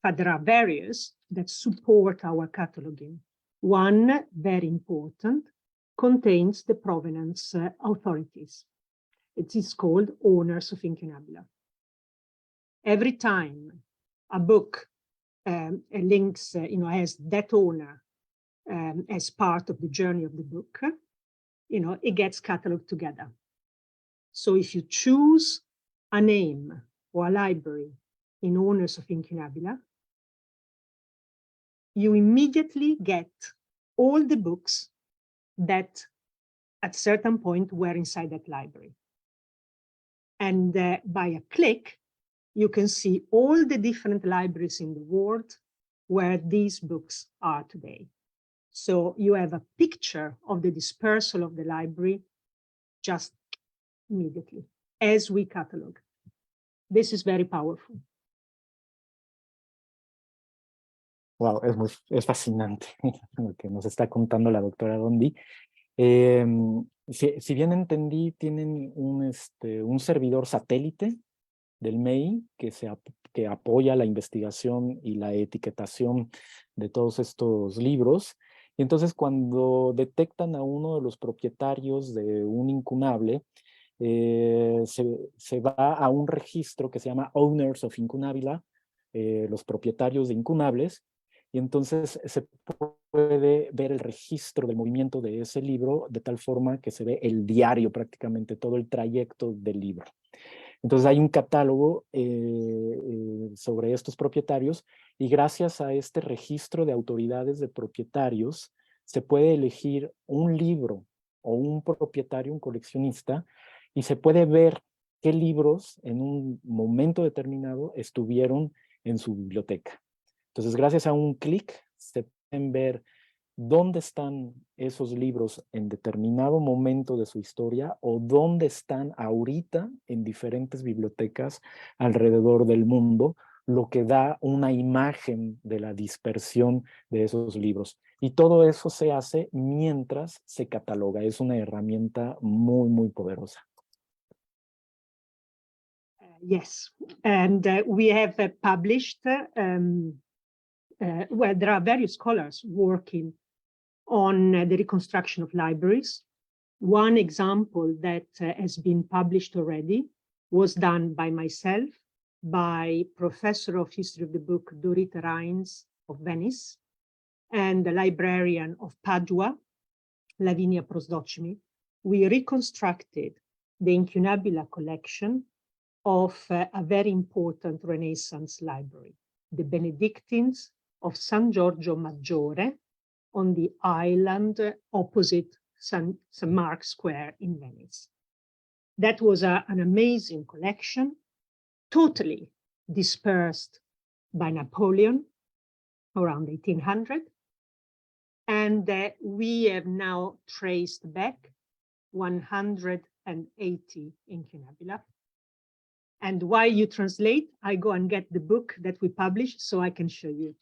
but there are various that support our cataloging. One, very important, contains the provenance authorities. It is called Owners of Incunabula. Every time a book links, has that owner as part of the journey of the book, it gets cataloged together. So if you choose a name or a library in Owners of Incunabula, you immediately get all the books that at a certain point were inside that library. And by a click, you can see all the different libraries in the world where these books are today. So you have a picture of the dispersal of the library just immediately as we catalog. This is very powerful. Wow, es fascinante lo que nos está contando la doctora Dondi. Si bien entendí, tienen un servidor satélite del MEI que apoya la investigación y la etiquetación de todos estos libros. Y entonces cuando detectan a uno de los propietarios de un incunable, se va a un registro que se llama Owners of Incunabula, los propietarios de incunables, y entonces se puede ver el registro del movimiento de ese libro de tal forma que se ve el diario, prácticamente todo el trayecto del libro. Entonces hay un catálogo sobre estos propietarios, y gracias a este registro de autoridades de propietarios se puede elegir un libro o un propietario, un coleccionista, y se puede ver qué libros en un momento determinado estuvieron en su biblioteca. Entonces, gracias a un clic se pueden ver dónde están esos libros en determinado momento de su historia o dónde están ahorita en diferentes bibliotecas alrededor del mundo, lo que da una imagen de la dispersión de esos libros. Y todo eso se hace mientras se cataloga. Es una herramienta muy, muy poderosa. Yes, and we have published, well, there are various scholars working on the reconstruction of libraries. One example that has been published already was done by myself, by Professor of History of the Book Dorita Reins of Venice, and the librarian of Padua, Lavinia Prosdocimi. We reconstructed the Incunabula collection of a very important Renaissance library, the Benedictines of San Giorgio Maggiore, on the island opposite St. Mark's Square in Venice. That was an amazing collection, totally dispersed by Napoleon around 1800. And we have now traced back 180 incunabula And while you translate, I go and get the book that we published so I can show you.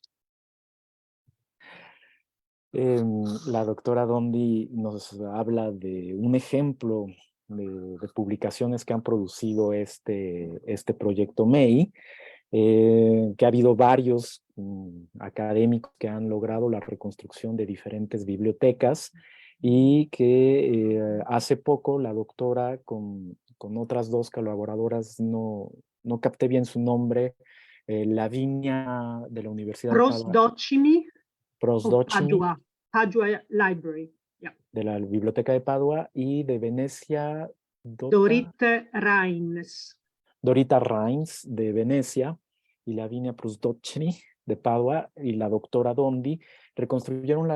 La doctora Dondi nos habla de un ejemplo de publicaciones que han producido este proyecto MEI, que ha habido varios académicos que han logrado la reconstrucción de diferentes bibliotecas y que hace poco la doctora con otras dos colaboradoras, no capté bien su nombre, Lavinia de la Universidad de Padua, Padua Library, yeah. De la Biblioteca de Padua, y de Venecia, Dorita Reins de Venecia, y Lavinia Prusdocini de Padua, y la doctora Dondi reconstruyeron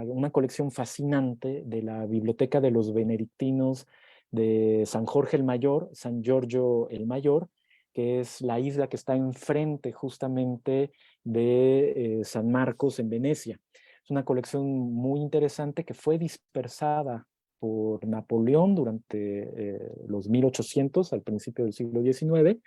una colección fascinante de la Biblioteca de los Benedictinos de San Jorge el Mayor, San Giorgio el Mayor, que es la isla que está enfrente justamente de San Marcos en Venecia. Es una colección muy interesante que fue dispersada por Napoleón durante los 1800, al principio del siglo XIX,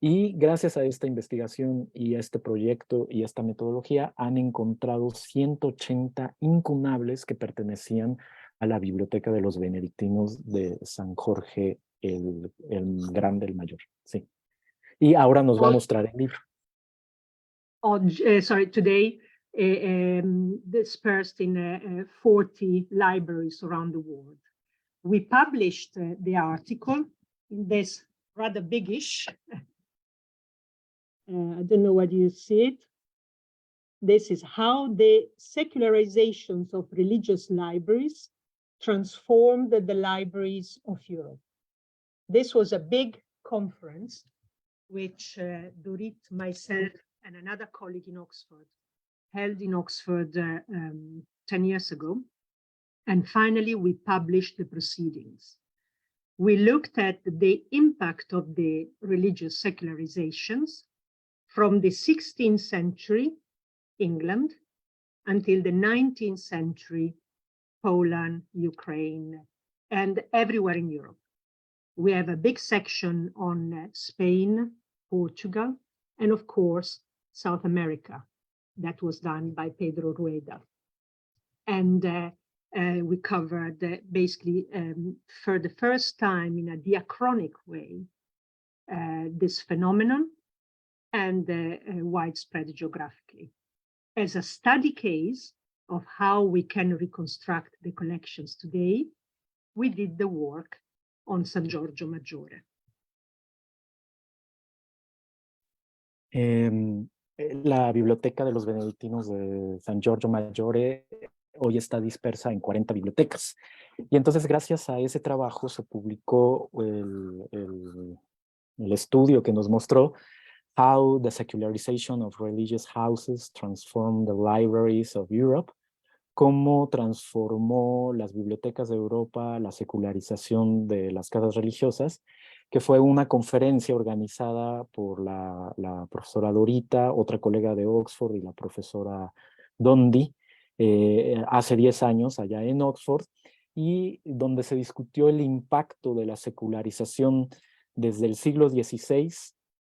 y gracias a esta investigación y a este proyecto y esta metodología han encontrado 180 incunables que pertenecían a la Biblioteca de los Benedictinos de San Jorge el Grande, el Mayor. Sí. Y ahora nos va a mostrar el libro. Today, dispersed in 40 libraries around the world. We published the article in this rather biggish. I don't know whether you see it. This is how the secularizations of religious libraries transformed the libraries of Europe. This was a big conference which Dorit, myself, and another colleague in Oxford held in Oxford 10 years ago. And finally, we published the proceedings. We looked at the impact of the religious secularizations from the 16th century England until the 19th century Poland, Ukraine, and everywhere in Europe. We have a big section on Spain, Portugal, and of course, South America. That was done by Pedro Rueda. And we covered basically for the first time in a diachronic way this phenomenon and widespread geographically. As a study case of how we can reconstruct the collections today, we did the work on San Giorgio Maggiore. La Biblioteca de los Benedictinos de San Giorgio Maggiore hoy está dispersa en 40 bibliotecas. Y entonces, gracias a ese trabajo, se publicó el estudio que nos mostró How the Secularization of Religious Houses Transformed the Libraries of Europe, cómo transformó las bibliotecas de Europa la secularización de las casas religiosas, que fue una conferencia organizada por la profesora Dorita, otra colega de Oxford, y la profesora Dondi, hace 10 años allá en Oxford, y donde se discutió el impacto de la secularización desde el siglo XVI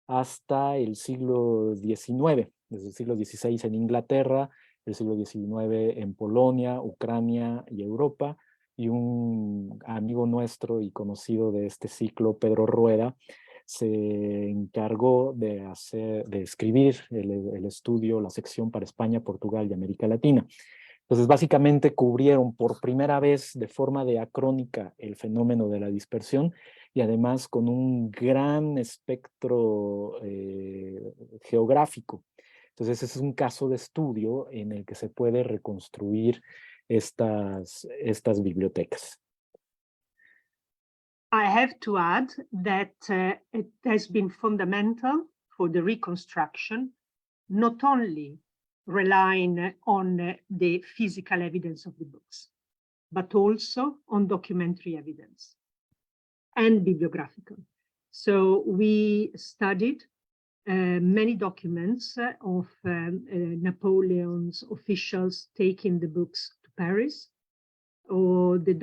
hasta el siglo XIX, desde el siglo XVI en Inglaterra, el siglo XIX en Polonia, Ucrania y Europa, y un amigo nuestro y conocido de este ciclo, Pedro Rueda, se encargó de escribir el estudio, la sección para España, Portugal y América Latina. Entonces, básicamente cubrieron por primera vez de forma diacrónica el fenómeno de la dispersión y además con un gran espectro geográfico. Entonces, ese es un caso de estudio en el que se puede reconstruir estas bibliotecas. I have to add that it has been fundamental for the reconstruction, not only relying on the physical evidence of the books, but also on documentary evidence and bibliographical. So we studied many documents of Napoleon's officials taking the books to Paris, or the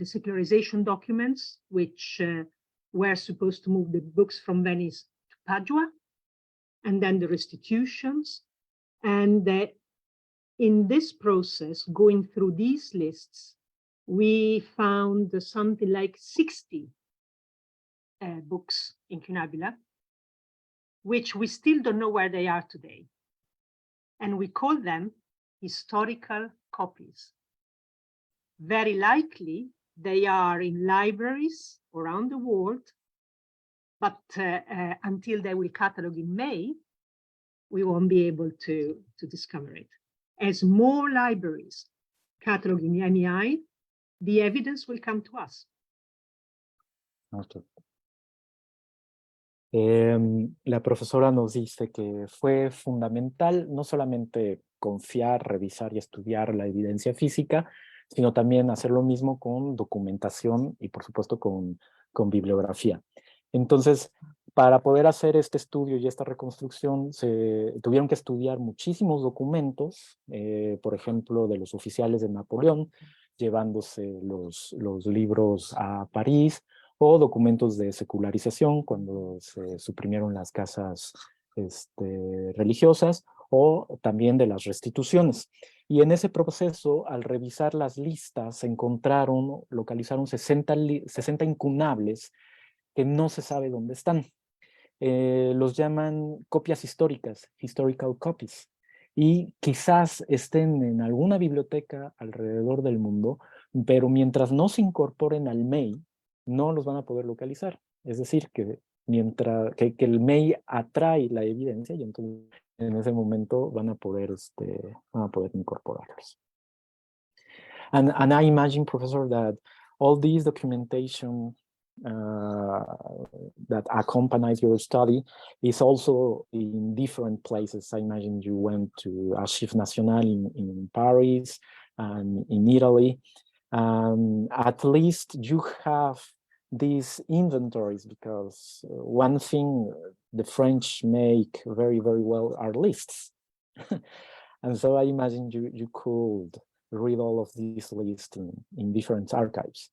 secularization documents, which were supposed to move the books from Venice to Padua, and then the restitutions. And in this process, going through these lists, we found something like 60 books incunabula, which we still don't know where they are today. And we call them historical copies. Very likely, they are in libraries around the world, but until they will catalog in May, we won't be able to discover it. As more libraries catalog in MEI, the evidence will come to us. Okay. La profesora nos dice que fue fundamental no solamente confiar, revisar y estudiar la evidencia física, sino también hacer lo mismo con documentación y por supuesto con bibliografía. Entonces, para poder hacer este estudio y esta reconstrucción, se tuvieron que estudiar muchísimos documentos, por ejemplo, de los oficiales de Napoleón, llevándose los libros a París, o documentos de secularización, cuando se suprimieron las casas religiosas, o también de las restituciones. Y en ese proceso, al revisar las listas, se localizaron 60 incunables que no se sabe dónde están. Los llaman copias históricas, historical copies, y quizás estén en alguna biblioteca alrededor del mundo, pero mientras no se incorporen al MEI, no los van a poder localizar. Es decir, que mientras que el MEI atrae la evidencia y entonces en ese momento van a poder incorporarlos. And I imagine, Professor, that all these documentation that accompanies your study is also in different places. I imagine you went to Archives Nationales in Paris and in Italy. At least you have these inventories, because one thing the French make very, very well are lists. And so I imagine you could read all of these lists in different archives.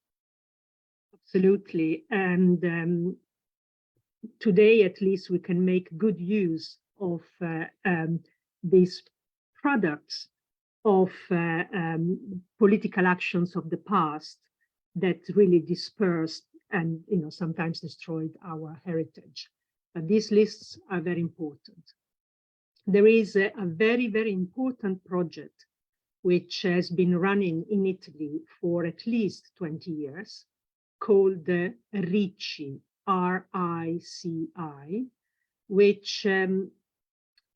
Absolutely. And today, at least, we can make good use of these products of political actions of the past that really dispersed and sometimes destroyed our heritage. But these lists are very important. There is a very, very important project which has been running in Italy for at least 20 years, called the RICI, R-I-C-I, which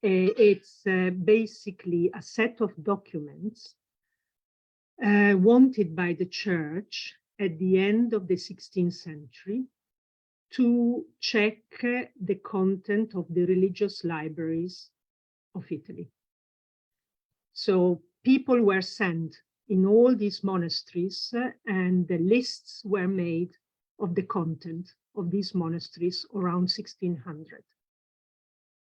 it's basically a set of documents wanted by the church at the end of the 16th century to check the content of the religious libraries of Italy. So people were sent in all these monasteries, and the lists were made of the content of these monasteries around 1600.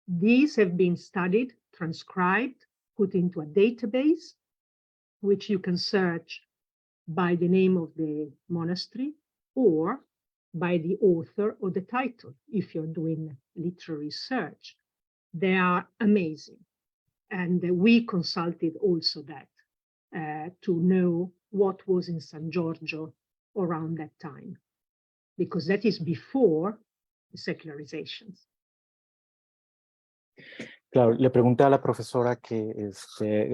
These have been studied, transcribed, put into a database, which you can search by the name of the monastery or by the author or the title if you're doing literary search. They are amazing. And we consulted also that to know what was in San Giorgio around that time, because that is before the secularizations. Claro, le pregunté a la profesora que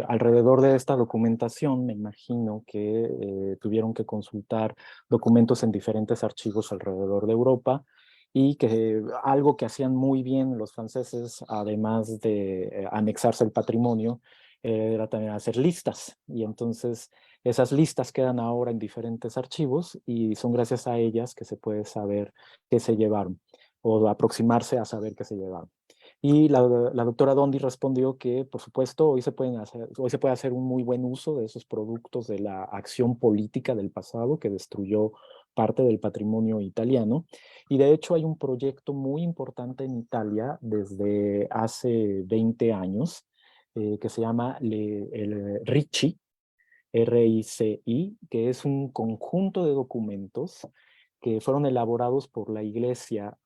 alrededor de esta documentación, me imagino que tuvieron que consultar documentos en diferentes archivos alrededor de Europa, y que algo que hacían muy bien los franceses, además de anexarse el patrimonio, era también hacer listas. Y entonces esas listas quedan ahora en diferentes archivos y son gracias a ellas que se puede saber qué se llevaron, o aproximarse a saber qué se llevaron. Y la doctora Dondi respondió que, por supuesto, hoy se puede hacer un muy buen uso de esos productos de la acción política del pasado que destruyó parte del patrimonio italiano. Y de hecho hay un proyecto muy importante en Italia desde hace 20 años que se llama el RICI, R-I-C-I, que es un conjunto de documentos que fueron elaborados por la Iglesia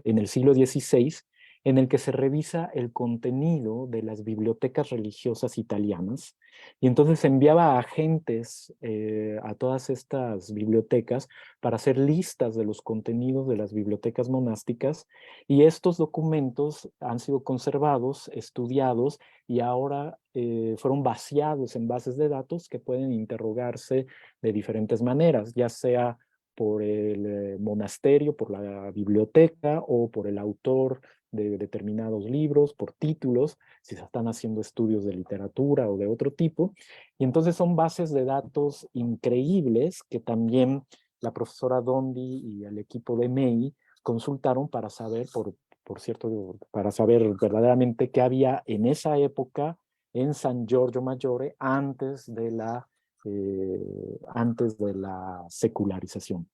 en el siglo XVI, en el que se revisa el contenido de las bibliotecas religiosas italianas, y entonces se enviaba a agentes a todas estas bibliotecas para hacer listas de los contenidos de las bibliotecas monásticas, y estos documentos han sido conservados, estudiados, y ahora fueron vaciados en bases de datos que pueden interrogarse de diferentes maneras, ya sea por el monasterio, por la biblioteca o por el autor de determinados libros, por títulos, si se están haciendo estudios de literatura o de otro tipo. Y entonces son bases de datos increíbles que también la profesora Dondi y el equipo de MEI consultaron para saber, por cierto, para saber verdaderamente qué había en esa época en San Giorgio Maggiore antes de la secularización.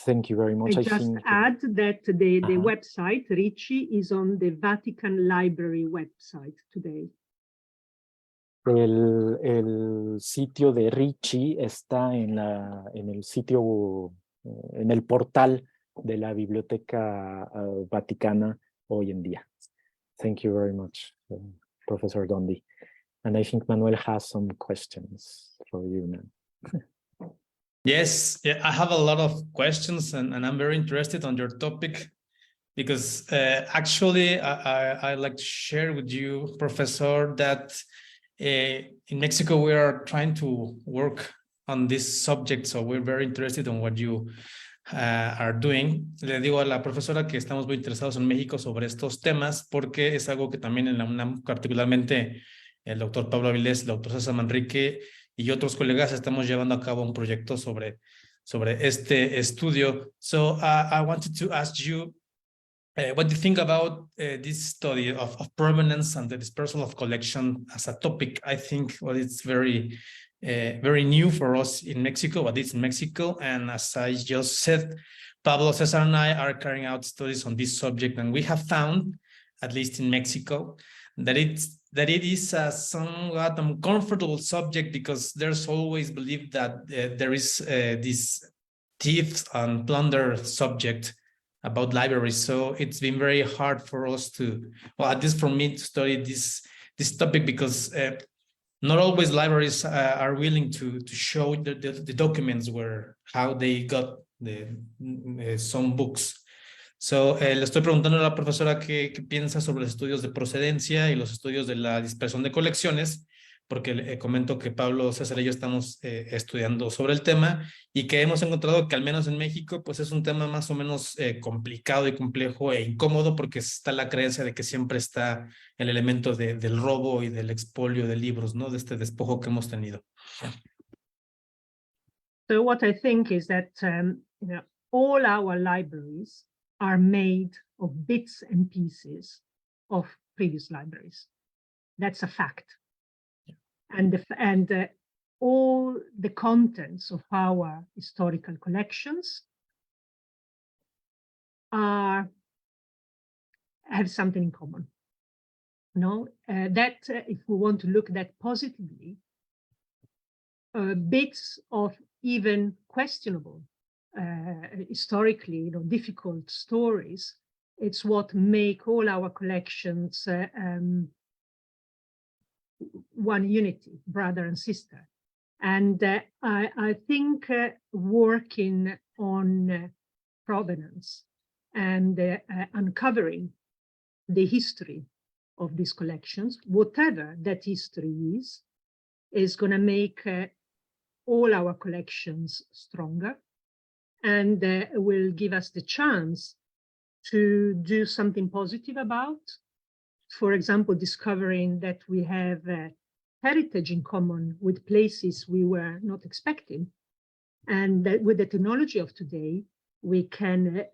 Thank you very much. I just add that the website, Ricci, is on the Vatican Library website today. El sitio de Ricci está en el sitio, en el portal de la Biblioteca Vaticana hoy en día. Thank you very much, Professor Dondi. And I think Manuel has some questions for you now. Yes, yeah, I have a lot of questions, and I'm very interested on your topic, because actually I like to share with you, Professor, that in Mexico we are trying to work on this subject, so we're very interested in what you are doing. Le digo a la profesora que estamos muy interesados en México sobre estos temas, porque es algo que también en la UNAM, particularmente el doctor Pablo Avilés, el doctor César Manrique y otros colegas, estamos llevando a cabo un proyecto sobre este estudio. So I wanted to ask you, what do you think about this study of provenance and the dispersal of collection as a topic? I think it's very new for us in Mexico, but it's in Mexico. And as I just said, Pablo, Cesar, and I are carrying out studies on this subject, and we have found, at least in Mexico, that it is a somewhat uncomfortable subject, because there's always believed that there is this thieves and plunder subject about libraries. So it's been very hard for us to, well, at least for me, to study this topic, because not always libraries are willing to show the documents how they got some books. So, le estoy preguntando a la profesora qué piensa sobre los estudios de procedencia y los estudios de la dispersión de colecciones, porque le comento que Pablo, César y yo estamos estudiando sobre el tema, y que hemos encontrado que al menos en México pues es un tema más o menos complicado y complejo e incómodo, porque está la creencia de que siempre está el elemento del robo y del expolio de libros, ¿no? De este despojo que hemos tenido. So what I think is that all our libraries are made of bits and pieces of previous libraries. That's a fact. And all the contents of our historical collections have something in common. No, that if we want to look at that positively, bits of even questionable, historically, difficult stories, it's what make all our collections one unity, brother and sister. And I think working on provenance and uncovering the history of these collections, whatever that history is going to make all our collections stronger, and will give us the chance to do something positive about. For example, discovering that we have heritage in common with places we were not expecting, and that with the technology of today, we can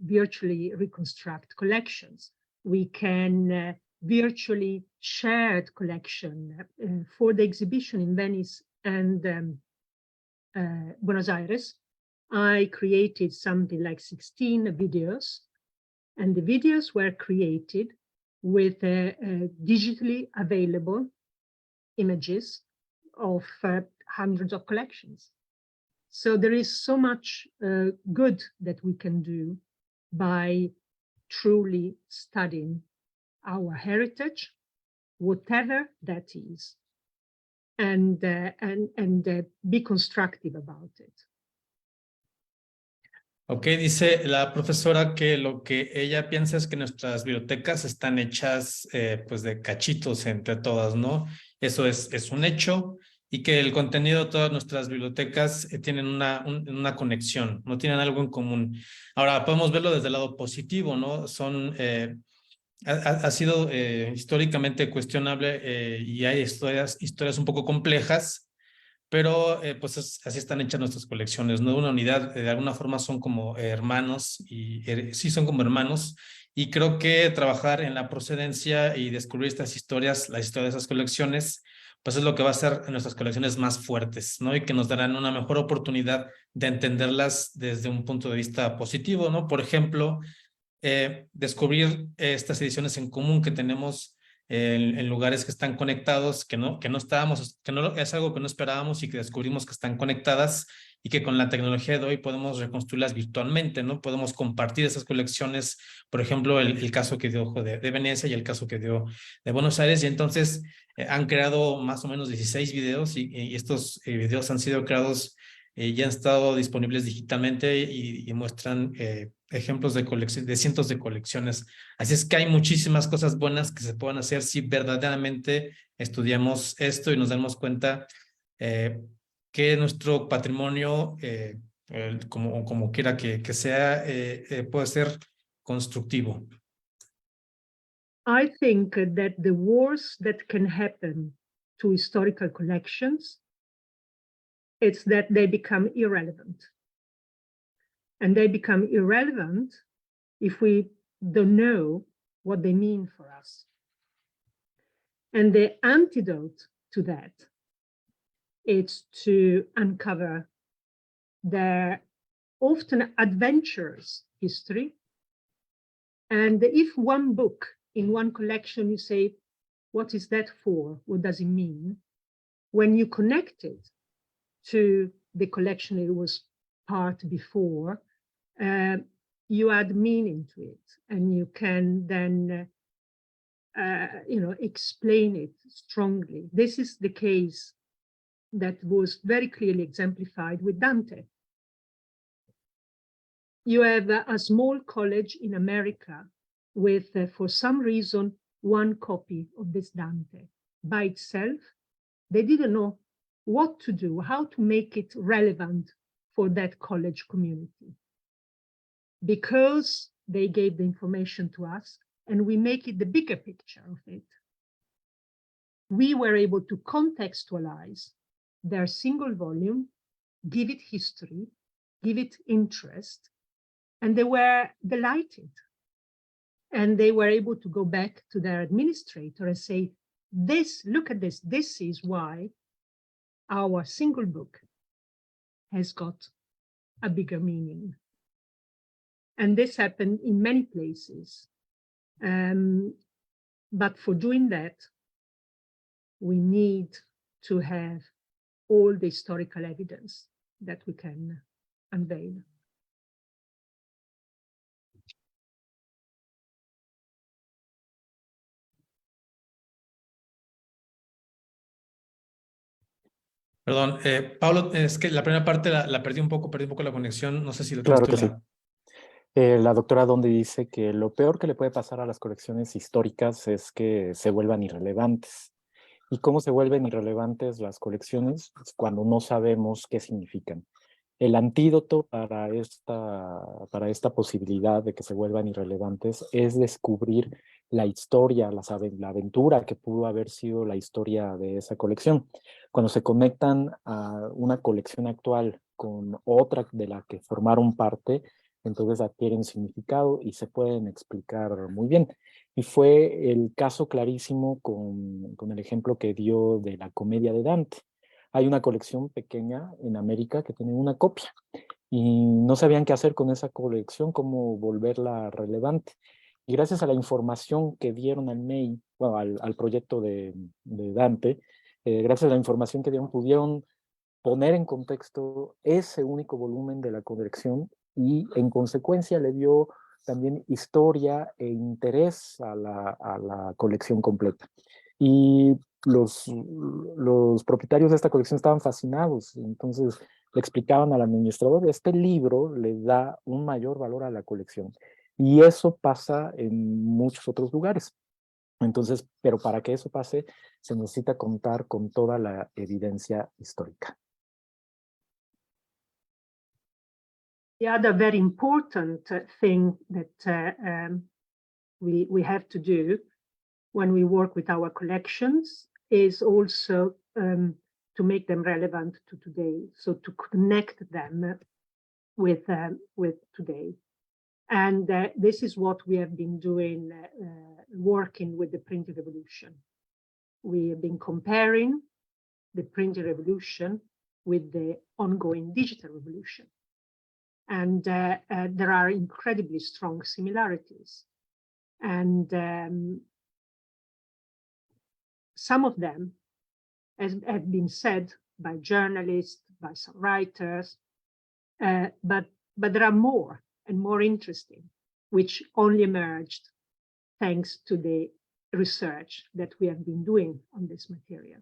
virtually reconstruct collections. We can virtually shared collection. For the exhibition in Venice and Buenos Aires, I created something like 16 videos, and the videos were created with digitally available images of hundreds of collections. So there is so much good that we can do by truly studying our heritage, whatever that is, and be constructive about it. Ok, dice la profesora que lo que ella piensa es que nuestras bibliotecas están hechas pues de cachitos entre todas, ¿no? Eso es un hecho, y que el contenido de todas nuestras bibliotecas tienen una conexión, no tienen algo en común. Ahora, podemos verlo desde el lado positivo, ¿no? Ha sido históricamente cuestionable y hay historias un poco complejas, pero pues así están hechas nuestras colecciones, ¿no? Una unidad, de alguna forma son como hermanos, y sí son como hermanos, y creo que trabajar en la procedencia y descubrir estas historias, las historias de esas colecciones, pues es lo que va a hacer nuestras colecciones más fuertes, ¿no? Y que nos darán una mejor oportunidad de entenderlas desde un punto de vista positivo, ¿no? Por ejemplo, descubrir estas ediciones en común que tenemos en lugares que están conectados, que no es algo que no esperábamos y que descubrimos que están conectadas, y que con la tecnología de hoy podemos reconstruirlas virtualmente, ¿no? Podemos compartir esas colecciones, por ejemplo, el caso que dio de Venecia y el caso que dio de Buenos Aires, y entonces han creado más o menos 16 videos, y estos videos han sido creados ya han estado disponibles digitalmente, y muestran ejemplos de cientos de colecciones. Así es que hay muchísimas cosas buenas que se pueden hacer si verdaderamente estudiamos esto y nos damos cuenta que nuestro patrimonio, como quiera que sea, puede ser constructivo. I think that the worst that can happen to historical collections is that they become irrelevant. And they become irrelevant if we don't know what they mean for us. And the antidote to that is to uncover their often adventurous history. And if one book in one collection, you say, what is that for? What does it mean? When you connect it to the collection it was part before, you add meaning to it, and you can then explain it strongly. This is the case that was very clearly exemplified with Dante. You have a small college in America with, for some reason, one copy of this Dante by itself. They didn't know what to do, how to make it relevant for that college community. Because they gave the information to us and we make it the bigger picture of it, we were able to contextualize their single volume, give it history, give it interest, and they were delighted. And they were able to go back to their administrator and say, look at this, this is why our single book has got a bigger meaning. And this happened in many places. But for doing that, we need to have all the historical evidence that we can unveil. Perdón, Pablo, es que la primera parte la perdí un poco la conexión, no sé si lo Claro tienes que tú. sí. La doctora Dondi dice que lo peor que le puede pasar a las colecciones históricas es que se vuelvan irrelevantes. ¿Y cómo se vuelven irrelevantes las colecciones? Pues cuando no sabemos qué significan. El antídoto para esta posibilidad de que se vuelvan irrelevantes es descubrir la historia, la aventura que pudo haber sido la historia de esa colección. Cuando se conectan a una colección actual con otra de la que formaron parte, entonces adquieren significado y se pueden explicar muy bien. Y fue el caso clarísimo con el ejemplo que dio de la comedia de Dante. Hay una colección pequeña en América que tiene una copia y no sabían qué hacer con esa colección, cómo volverla relevante. Y gracias a la información que dieron al MEI, bueno, al proyecto de Dante, gracias a la información que dieron, pudieron poner en contexto ese único volumen de la colección y en consecuencia le dio también historia e interés a la colección completa. Y los propietarios de esta colección estaban fascinados, entonces le explicaban al administrador, este libro le da un mayor valor a la colección. Y eso pasa en muchos otros lugares. Entonces, pero para que eso pase, se necesita contar con toda la evidencia histórica. The other very important thing that we have to do when we work with our collections is also to make them relevant to today, so to connect them with today. And this is what we have been doing, working with the printing revolution. We have been comparing the printing revolution with the ongoing digital revolution. And there are incredibly strong similarities. And some of them have been said by journalists, by some writers, but there are more and more interesting, which only emerged thanks to the research that we have been doing on this material.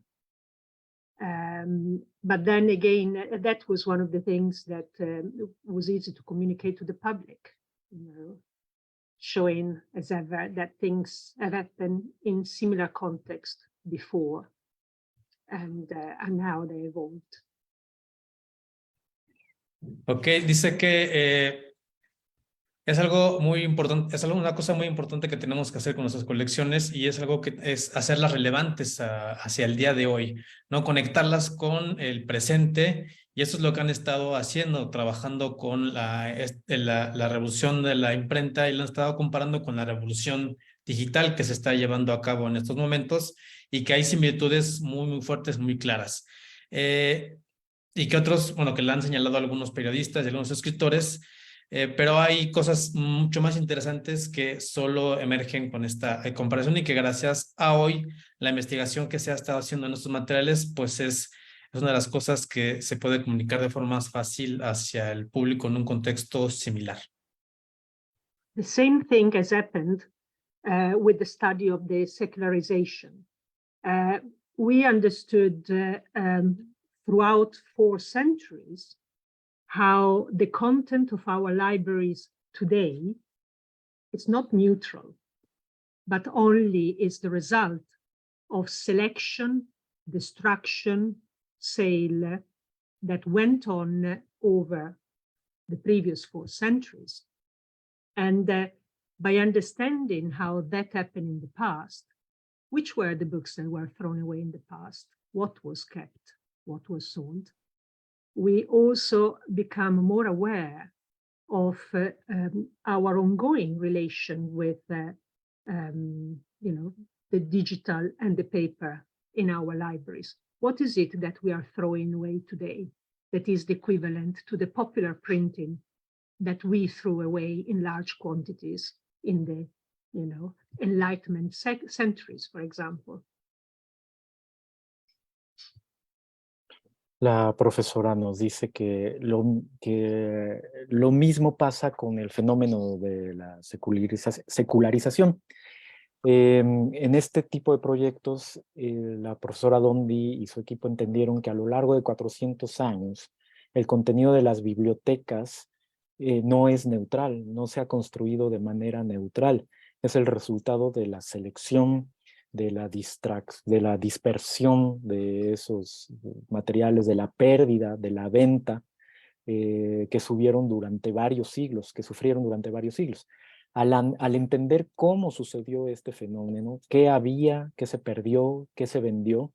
But then again, that was one of the things that was easy to communicate to the public, you know, showing as ever that things have happened in similar context before, and now they evolved. Ok, dice que es algo muy importante, es una cosa muy importante que tenemos que hacer con nuestras colecciones y es algo que es hacerlas relevantes hacia el día de hoy, ¿no? Conectarlas con el presente y eso es lo que han estado haciendo, trabajando con la revolución de la imprenta y lo han estado comparando con la revolución digital que se está llevando a cabo en estos momentos y que hay similitudes muy, muy fuertes, muy claras. Y que otros, bueno, que le han señalado algunos periodistas y algunos escritores, pero hay cosas mucho más interesantes que solo emergen con esta comparación y que gracias a hoy la investigación que se ha estado haciendo en estos materiales pues es una de las cosas que se puede comunicar de forma más fácil hacia el público en un contexto similar. The same thing has happened with the study of the secularization. We understood throughout 4 centuries how the content of our libraries today is not neutral, but only is the result of selection, destruction, sale that went on over the previous 4 centuries. And by understanding how that happened in the past, which were the books that were thrown away in the past, what was kept, what was sold, we also become more aware of our ongoing relation with, you know, the digital and the paper in our libraries. What is it that we are throwing away today that is the equivalent to the popular printing that we threw away in large quantities in the, you know, Enlightenment centuries, for example? La profesora nos dice que lo mismo pasa con el fenómeno de la secularización. En este tipo de proyectos, la profesora Dondi y su equipo entendieron que a lo largo de 400 años, el contenido de las bibliotecas no es neutral, no se ha construido de manera neutral. Es el resultado de la selección, de la dispersión de esos materiales, de la pérdida, de la venta que sufrieron durante varios siglos. Al entender cómo sucedió este fenómeno, qué había, qué se perdió, qué se vendió,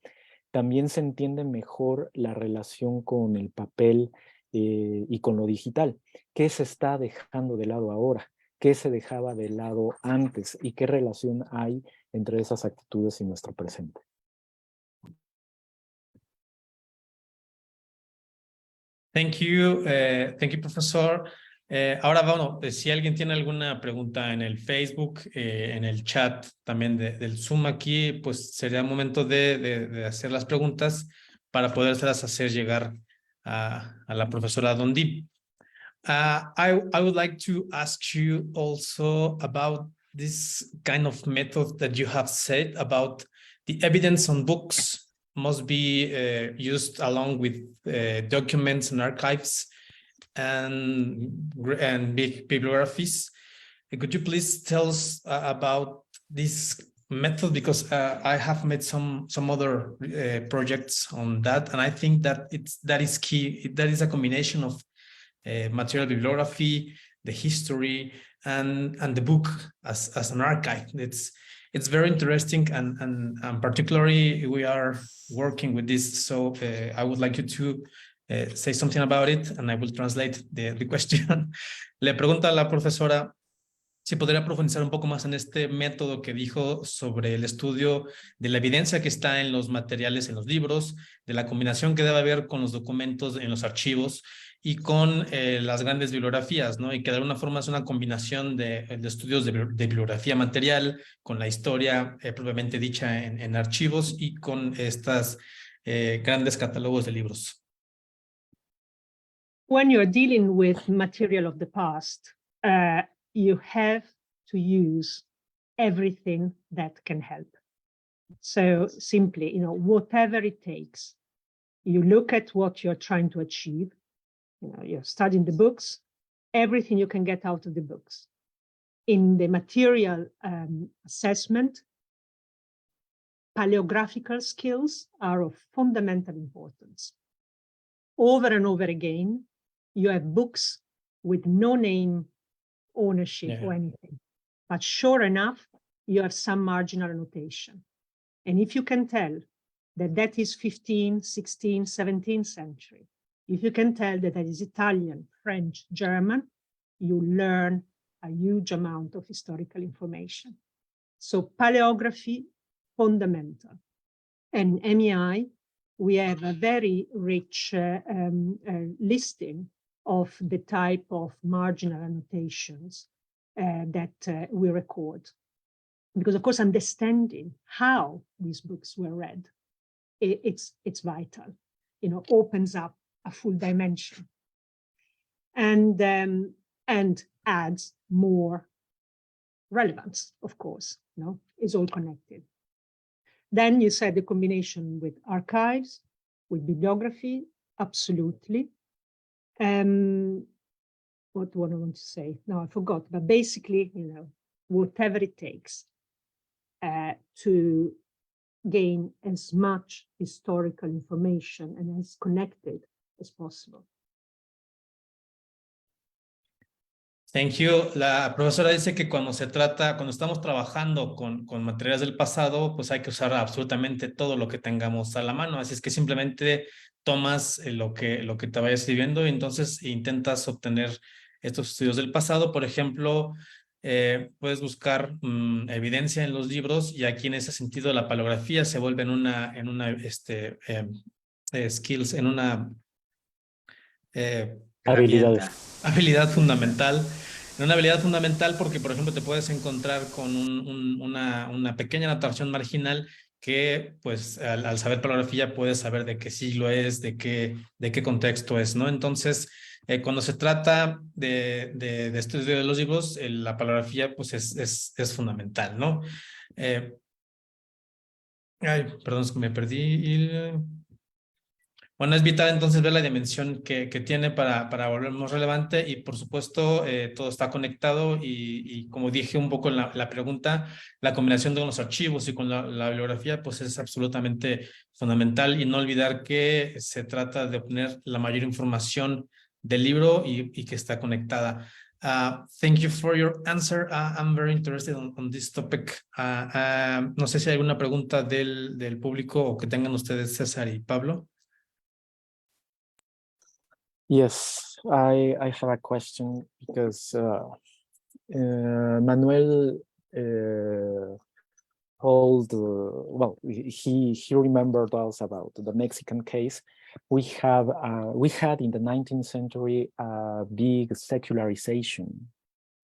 también se entiende mejor la relación con el papel y con lo digital. ¿Qué se está dejando de lado ahora? ¿Qué se dejaba de lado antes? ¿Y qué relación hay entre esas actitudes y nuestro presente? Thank you, profesor. Ahora, bueno, si alguien tiene alguna pregunta en el Facebook, en el chat también del Zoom aquí, pues sería momento de hacer las preguntas para podérselas hacer llegar a la profesora Dondi. I would like to ask you also about this kind of method that you have said about the evidence on books must be used along with documents and archives and big bibliographies. Could you please tell us about this method? Because I have made some other projects on that, and I think that that is key. That is a combination of material bibliography, the history, and the book as an archive. It's very interesting, and particularly we are working with this. So I would like you to say something about it, and I will translate the question. Le pregunta a la profesora si podría profundizar un poco más en este método que dijo sobre el estudio de la evidencia que está en los materiales, en los libros, de la combinación que debe haber con los documentos en los archivos y con las grandes bibliografías, ¿no? Y que de alguna forma es una combinación de estudios de bibliografía material con la historia propiamente dicha en archivos y con estas grandes catálogos de libros. When you're dealing with material of the past, you have to use everything that can help. So simply, whatever it takes, you look at what you're trying to achieve. You're studying the books, everything you can get out of the books. In the material assessment, paleographical skills are of fundamental importance. Over and over again, you have books with no name ownership or anything, but sure enough, you have some marginal annotation. And if you can tell that is 15th, 16th, 17th century, if you can tell that is Italian, French, German, you learn a huge amount of historical information. So paleography, fundamental. And MEI, we have a very rich listing of the type of marginal annotations that we record. Because of course, understanding how these books were read, it's vital, opens up a full dimension and adds more relevance, of course, it's all connected. Then you said the combination with archives, with bibliography, absolutely. What do I want to say? No, I forgot, but basically, whatever it takes to gain as much historical information and as connected as possible. Thank you. La profesora dice que cuando estamos trabajando con materiales del pasado, pues hay que usar absolutamente todo lo que tengamos a la mano. Así es que simplemente tomas lo que te vaya escribiendo y entonces intentas obtener estos estudios del pasado. Por ejemplo, puedes buscar evidencia en los libros y aquí en ese sentido la paleografía se vuelve en una skills, en una habilidad fundamental. Una habilidad fundamental porque, por ejemplo, te puedes encontrar con una pequeña anotación marginal que, pues, al saber paleografía puedes saber de qué siglo es, de qué contexto es, ¿no? Entonces, cuando se trata de estudio de los libros, la paleografía, pues, es fundamental, ¿no? Perdón, es que me perdí. Bueno, es vital entonces ver la dimensión que tiene para volvernos relevante y por supuesto todo está conectado y como dije un poco en la pregunta, la combinación de los archivos y con la bibliografía pues es absolutamente fundamental y no olvidar que se trata de obtener la mayor información del libro y que está conectada. Thank you for your answer. I'm very interested on this topic. No sé si hay alguna pregunta del público o que tengan ustedes, César y Pablo. Yes, I have a question because Manuel told, he remembered us about the Mexican case. We had in the 19th century a big secularization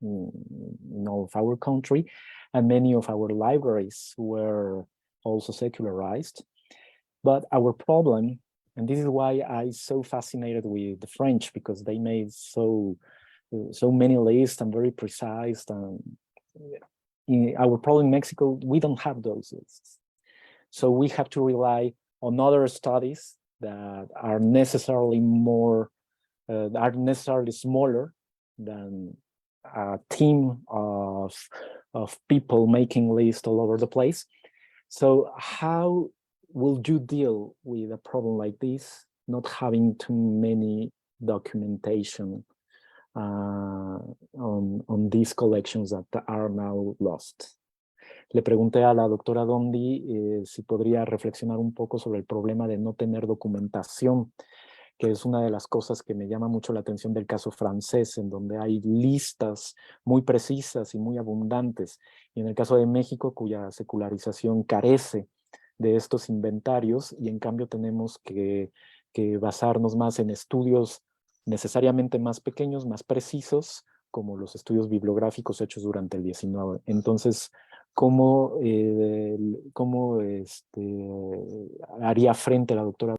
in all of our country, and many of our libraries were also secularized. But our problem And this is why I'm so fascinated with the French, because they made so many lists and very precise. And in our problem in Mexico, we don't have those lists. So we have to rely on other studies that are necessarily smaller than a team of people making lists all over the place. So how will you deal with a problem like this, not having too many documentation on these collections that are now lost? Le pregunté a la doctora Dondi si podría reflexionar un poco sobre el problema de no tener documentación, que es una de las cosas que me llama mucho la atención del caso francés, en donde hay listas muy precisas y muy abundantes, y en el caso de México, cuya secularización carece de estos inventarios, y en cambio tenemos que basarnos más en estudios necesariamente más pequeños, más precisos, como los estudios bibliográficos hechos durante el 19. Entonces, ¿cómo haría frente la doctora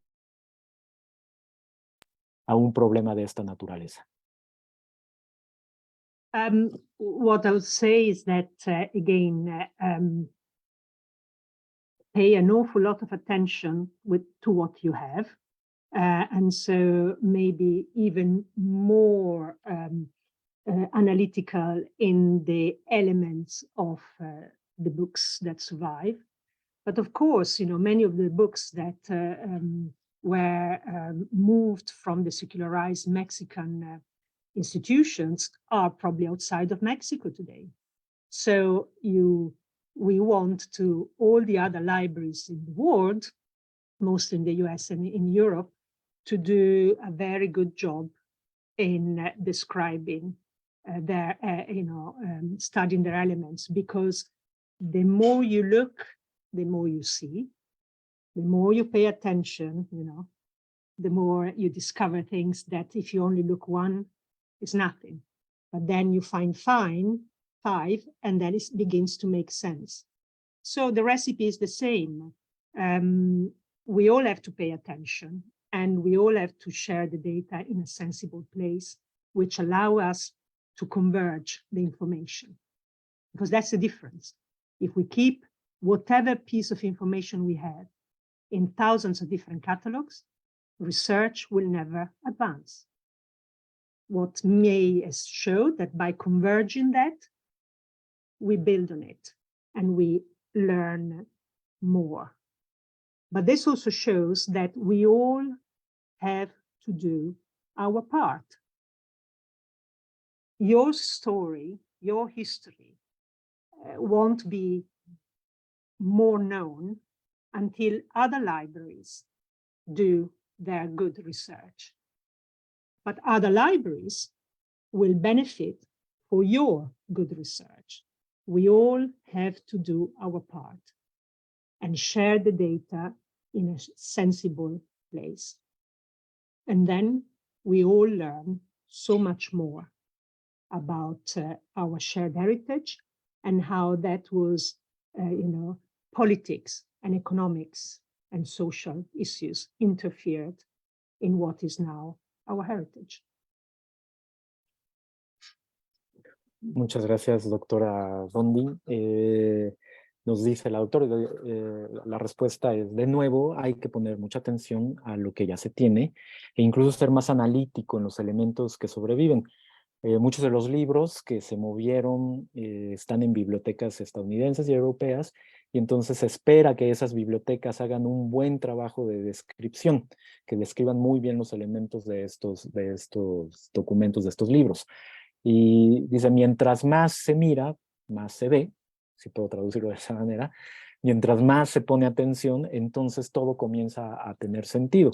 a un problema de esta naturaleza? What I would say is that, again, pay an awful lot of attention to what you have. And so maybe even more analytical in the elements of the books that survive. But of course, many of the books that were moved from the secularized Mexican institutions are probably outside of Mexico today. So we want to all the other libraries in the world, mostly in the US and in Europe, to do a very good job in describing their, studying their elements, because the more you look, the more you see, the more you pay attention, the more you discover things that if you only look one, it's nothing. But then you find five, and then it begins to make sense. So the recipe is the same. We all have to pay attention, and we all have to share the data in a sensible place, which allow us to converge the information. Because that's the difference. If we keep whatever piece of information we have in thousands of different catalogs, research will never advance. What May has showed that by converging that, we build on it and we learn more. But this also shows that we all have to do our part. Your story, your history won't be more known until other libraries do their good research. But other libraries will benefit for your good research. We all have to do our part and share the data in a sensible place. And then we all learn so much more about our shared heritage and how that was, politics and economics and social issues interfered in what is now our heritage. Muchas gracias, doctora Dondi. Nos dice la doctora, la respuesta es, de nuevo, hay que poner mucha atención a lo que ya se tiene e incluso ser más analítico en los elementos que sobreviven. Muchos de los libros que se movieron están en bibliotecas estadounidenses y europeas, y entonces se espera que esas bibliotecas hagan un buen trabajo de descripción, que describan muy bien los elementos de estos documentos, de estos libros. Y dice, mientras más se mira, más se ve, si puedo traducirlo de esa manera, mientras más se pone atención, entonces todo comienza a tener sentido.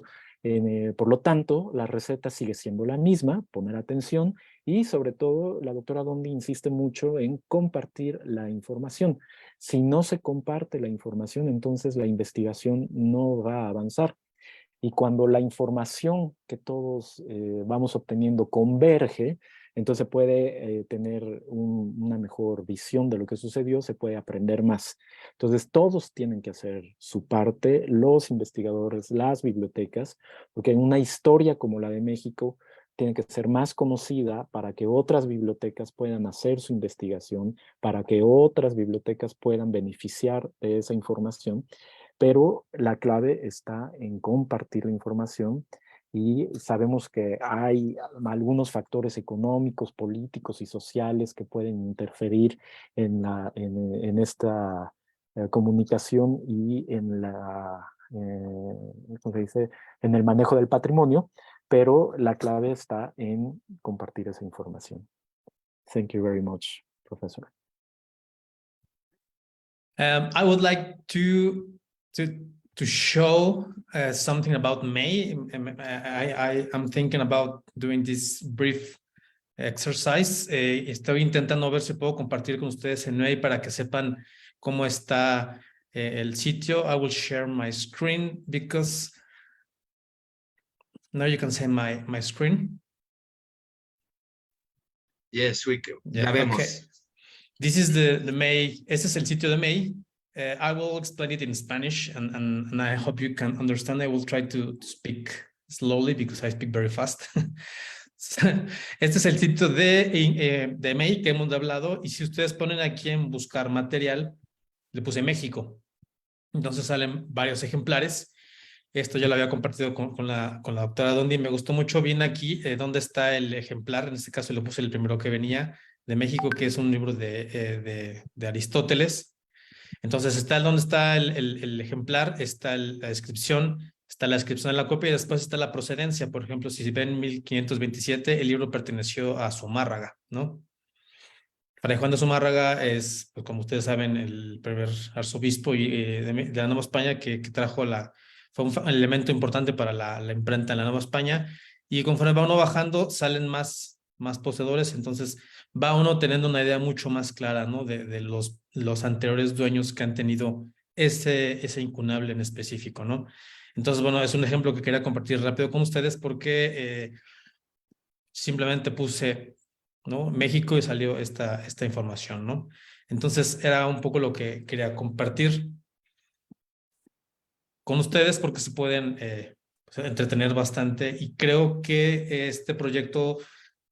Por lo tanto, la receta sigue siendo la misma, poner atención, y sobre todo la doctora Dondi insiste mucho en compartir la información. Si no se comparte la información, entonces la investigación no va a avanzar. Y cuando la información que todos vamos obteniendo converge, Entonces se puede tener una mejor visión de lo que sucedió, se puede aprender más. Entonces todos tienen que hacer su parte, los investigadores, las bibliotecas, porque una historia como la de México tiene que ser más conocida para que otras bibliotecas puedan hacer su investigación, para que otras bibliotecas puedan beneficiar de esa información, pero la clave está en compartir la información y sabemos que hay algunos factores económicos, políticos y sociales que pueden interferir en esta comunicación y en ¿cómo se dice? En el manejo del patrimonio, pero la clave está en compartir esa información. Thank you very much, Professor. I would like to show something about May. I'm thinking about doing this brief exercise. Estoy intentando ver si puedo compartir con ustedes en May para que sepan cómo está el sitio. I will share my screen because now you can see my screen. Yes, la vemos. Okay. This is the May. Este es el sitio de May. I will explain it in Spanish, and I hope you can understand. I will try to speak slowly because I speak very fast. Este es el sitio de May que hemos hablado, y si ustedes ponen aquí en buscar material, le puse México. Entonces salen varios ejemplares. Esto ya lo había compartido con la doctora Dondi. Me gustó mucho. Bien aquí dónde está el ejemplar. En este caso le puse el primero que venía de México, que es un libro de Aristóteles. Entonces está donde está el ejemplar, está la descripción de la copia, y después está la procedencia. Por ejemplo, si ven 1527, el libro perteneció a Zumárraga, ¿no? Fray Juan de Zumárraga es, pues, como ustedes saben, el primer arzobispo de la Nueva España que trajo fue un elemento importante para la imprenta en la Nueva España, y conforme va uno bajando salen más poseedores. Entonces va uno teniendo una idea mucho más clara, ¿no? de los anteriores dueños que han tenido ese incunable en específico, ¿no? Entonces, bueno, es un ejemplo que quería compartir rápido con ustedes porque simplemente puse, ¿no? México, y salió esta información, ¿no? Entonces era un poco lo que quería compartir con ustedes, porque se pueden entretener bastante, y creo que este proyecto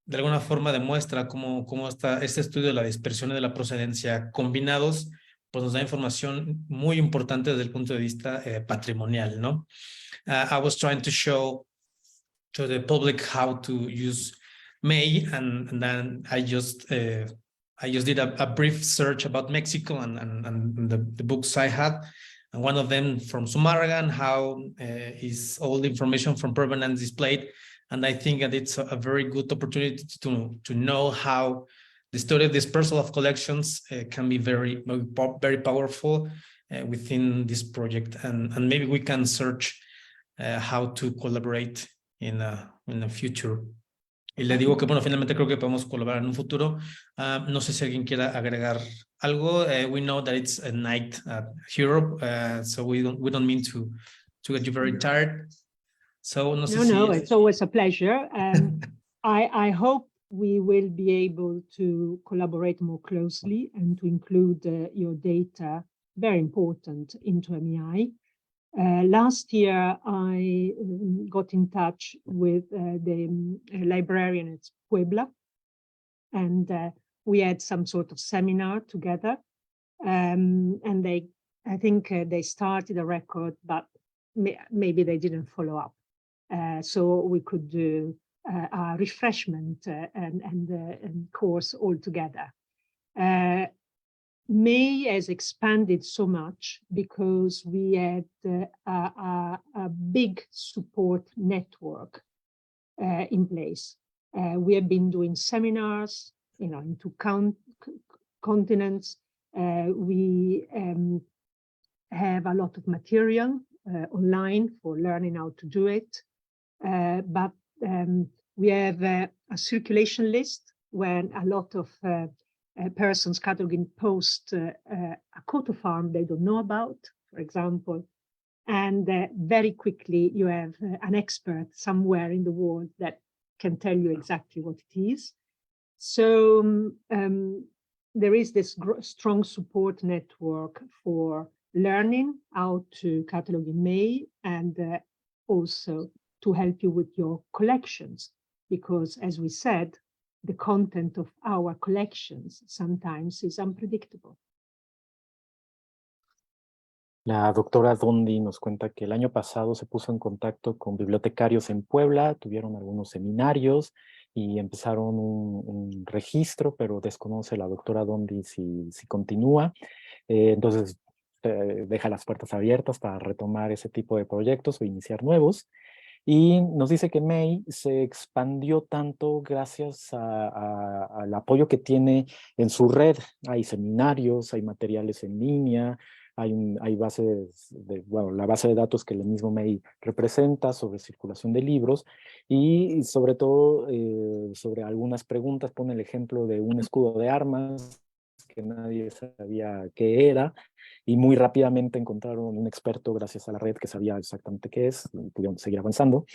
de alguna forma demuestra cómo está este estudio de la dispersión y de la procedencia combinados, pues nos da información muy importante desde el punto de vista patrimonial, ¿no? I was trying to show to the public how to use May, and then I just did a brief search about Mexico and the books I had, and one of them from Zumárraga, how is all the information from provenance displayed. And I think that it's a very good opportunity to know how the story of dispersal of collections can be very powerful within this project, and maybe we can search how to collaborate in the future. Y le digo que, bueno, finalmente creo que podemos colaborar en un futuro. No sé si alguien quiera agregar algo. We know that it's a night at Europe, so we don't mean to get you very tired. So no, it's always a pleasure. I hope we will be able to collaborate more closely and to include your data, very important, into MEI. Last year, I got in touch with the librarian at Puebla, and we had some sort of seminar together. And I think they started a record, but maybe they didn't follow up. So we could do a refreshment and course all together. May has expanded so much because we had a big support network in place. We have been doing seminars, in two continents. We have a lot of material online for learning how to do it. But we have a circulation list when a lot of persons cataloging post a coat of arms they don't know about, for example, and very quickly you have an expert somewhere in the world that can tell you exactly what it is. So there is this strong support network for learning how to catalog in May, and also to help you with your collections, because as we said, the content of our collections sometimes is unpredictable. La doctora Dondi nos cuenta que el año pasado se puso en contacto con bibliotecarios en Puebla, tuvieron algunos seminarios y empezaron un registro, pero desconoce la doctora Dondi si continúa. Entonces deja las puertas abiertas para retomar ese tipo de proyectos o iniciar nuevos. Y nos dice que May se expandió tanto gracias al apoyo que tiene en su red. Hay seminarios, hay materiales en línea, hay bases la base de datos que el mismo May representa sobre circulación de libros y sobre todo sobre algunas preguntas. Pone el ejemplo de un escudo de armas que nadie sabía qué era, y muy rápidamente encontraron un experto gracias a la red que sabía exactamente qué es y pudieron seguir avanzando.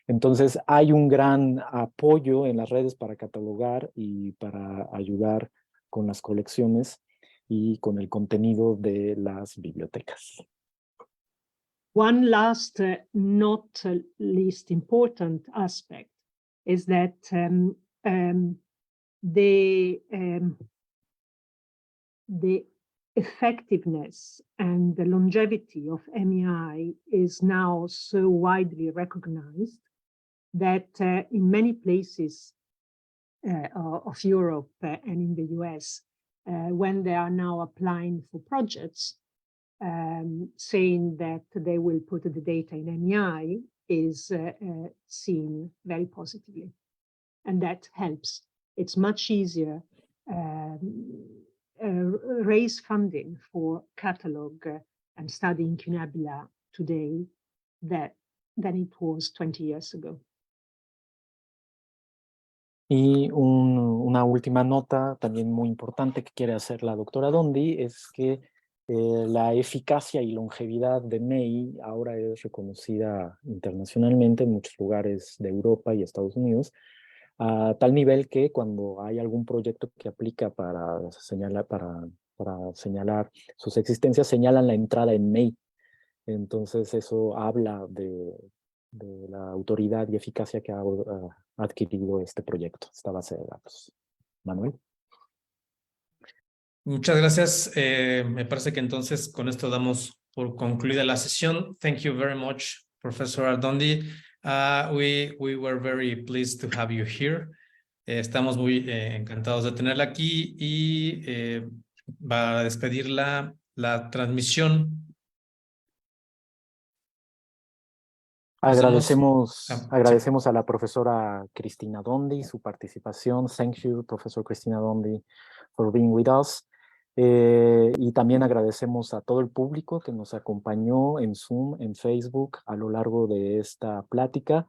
Entonces hay un gran apoyo en las redes para catalogar y para ayudar con las colecciones y con el contenido de las bibliotecas. One last, not least important aspect is that the effectiveness and the longevity of MEI is now so widely recognized that in many places of Europe and in the US, when they are now applying for projects, saying that they will put the data in MEI is seen very positively. And that helps. It's much easier raise funding for catalog and studying Cunabula today than it was 20 years ago. Y una última nota también muy importante que quiere hacer la doctora Dondi es que la eficacia y longevidad de May ahora es reconocida internacionalmente en muchos lugares de Europa y Estados Unidos, a tal nivel que cuando hay algún proyecto que aplica para señalar sus existencias, señalan la entrada en May. Entonces eso habla de la autoridad y eficacia que ha adquirido este proyecto, esta base de datos. Manuel. Muchas gracias. Me parece que entonces con esto damos por concluida la sesión. Thank you very much, Professor Ardondi. We were very pleased to have you here. Estamos muy encantados de tenerla aquí y va a despedir la transmisión. Agradecemos a la profesora Cristina Dondi su participación. Thank you, Professor Cristina Dondi, for being with us. Y también agradecemos a todo el público que nos acompañó en Zoom, en Facebook, a lo largo de esta plática.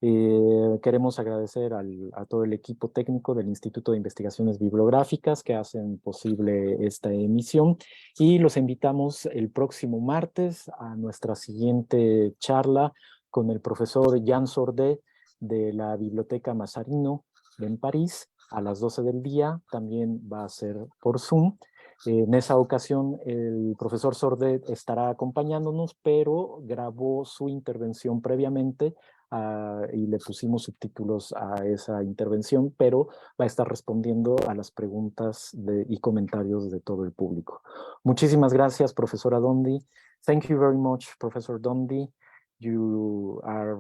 Queremos agradecer a todo el equipo técnico del Instituto de Investigaciones Bibliográficas que hacen posible esta emisión, y los invitamos el próximo martes a nuestra siguiente charla con el profesor Jean Sordet de la Biblioteca Mazarino en París a las 12 del día. También va a ser por Zoom. En esa ocasión el profesor Sordet estará acompañándonos, pero grabó su intervención previamente y le pusimos subtítulos a esa intervención, pero va a estar respondiendo a las preguntas y comentarios de todo el público. Muchísimas gracias, profesora Dondi. Thank you very much, Professor Dondi. You are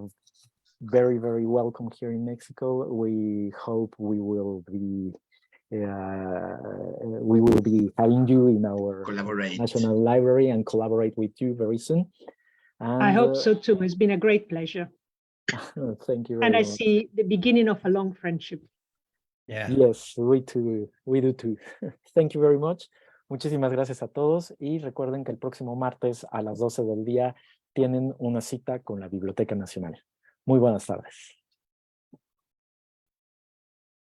very, very welcome here in Mexico. We hope we will be having you in our National Library and collaborate with you very soon. And, I hope so too. It's been a great pleasure. Thank you very much. And I much. see the beginning of a long friendship. Yeah. Yes, we do too. Thank you very much. Muchísimas gracias a todos y recuerden que el próximo martes a las 12 del día tienen una cita con la Biblioteca Nacional. Muy buenas tardes.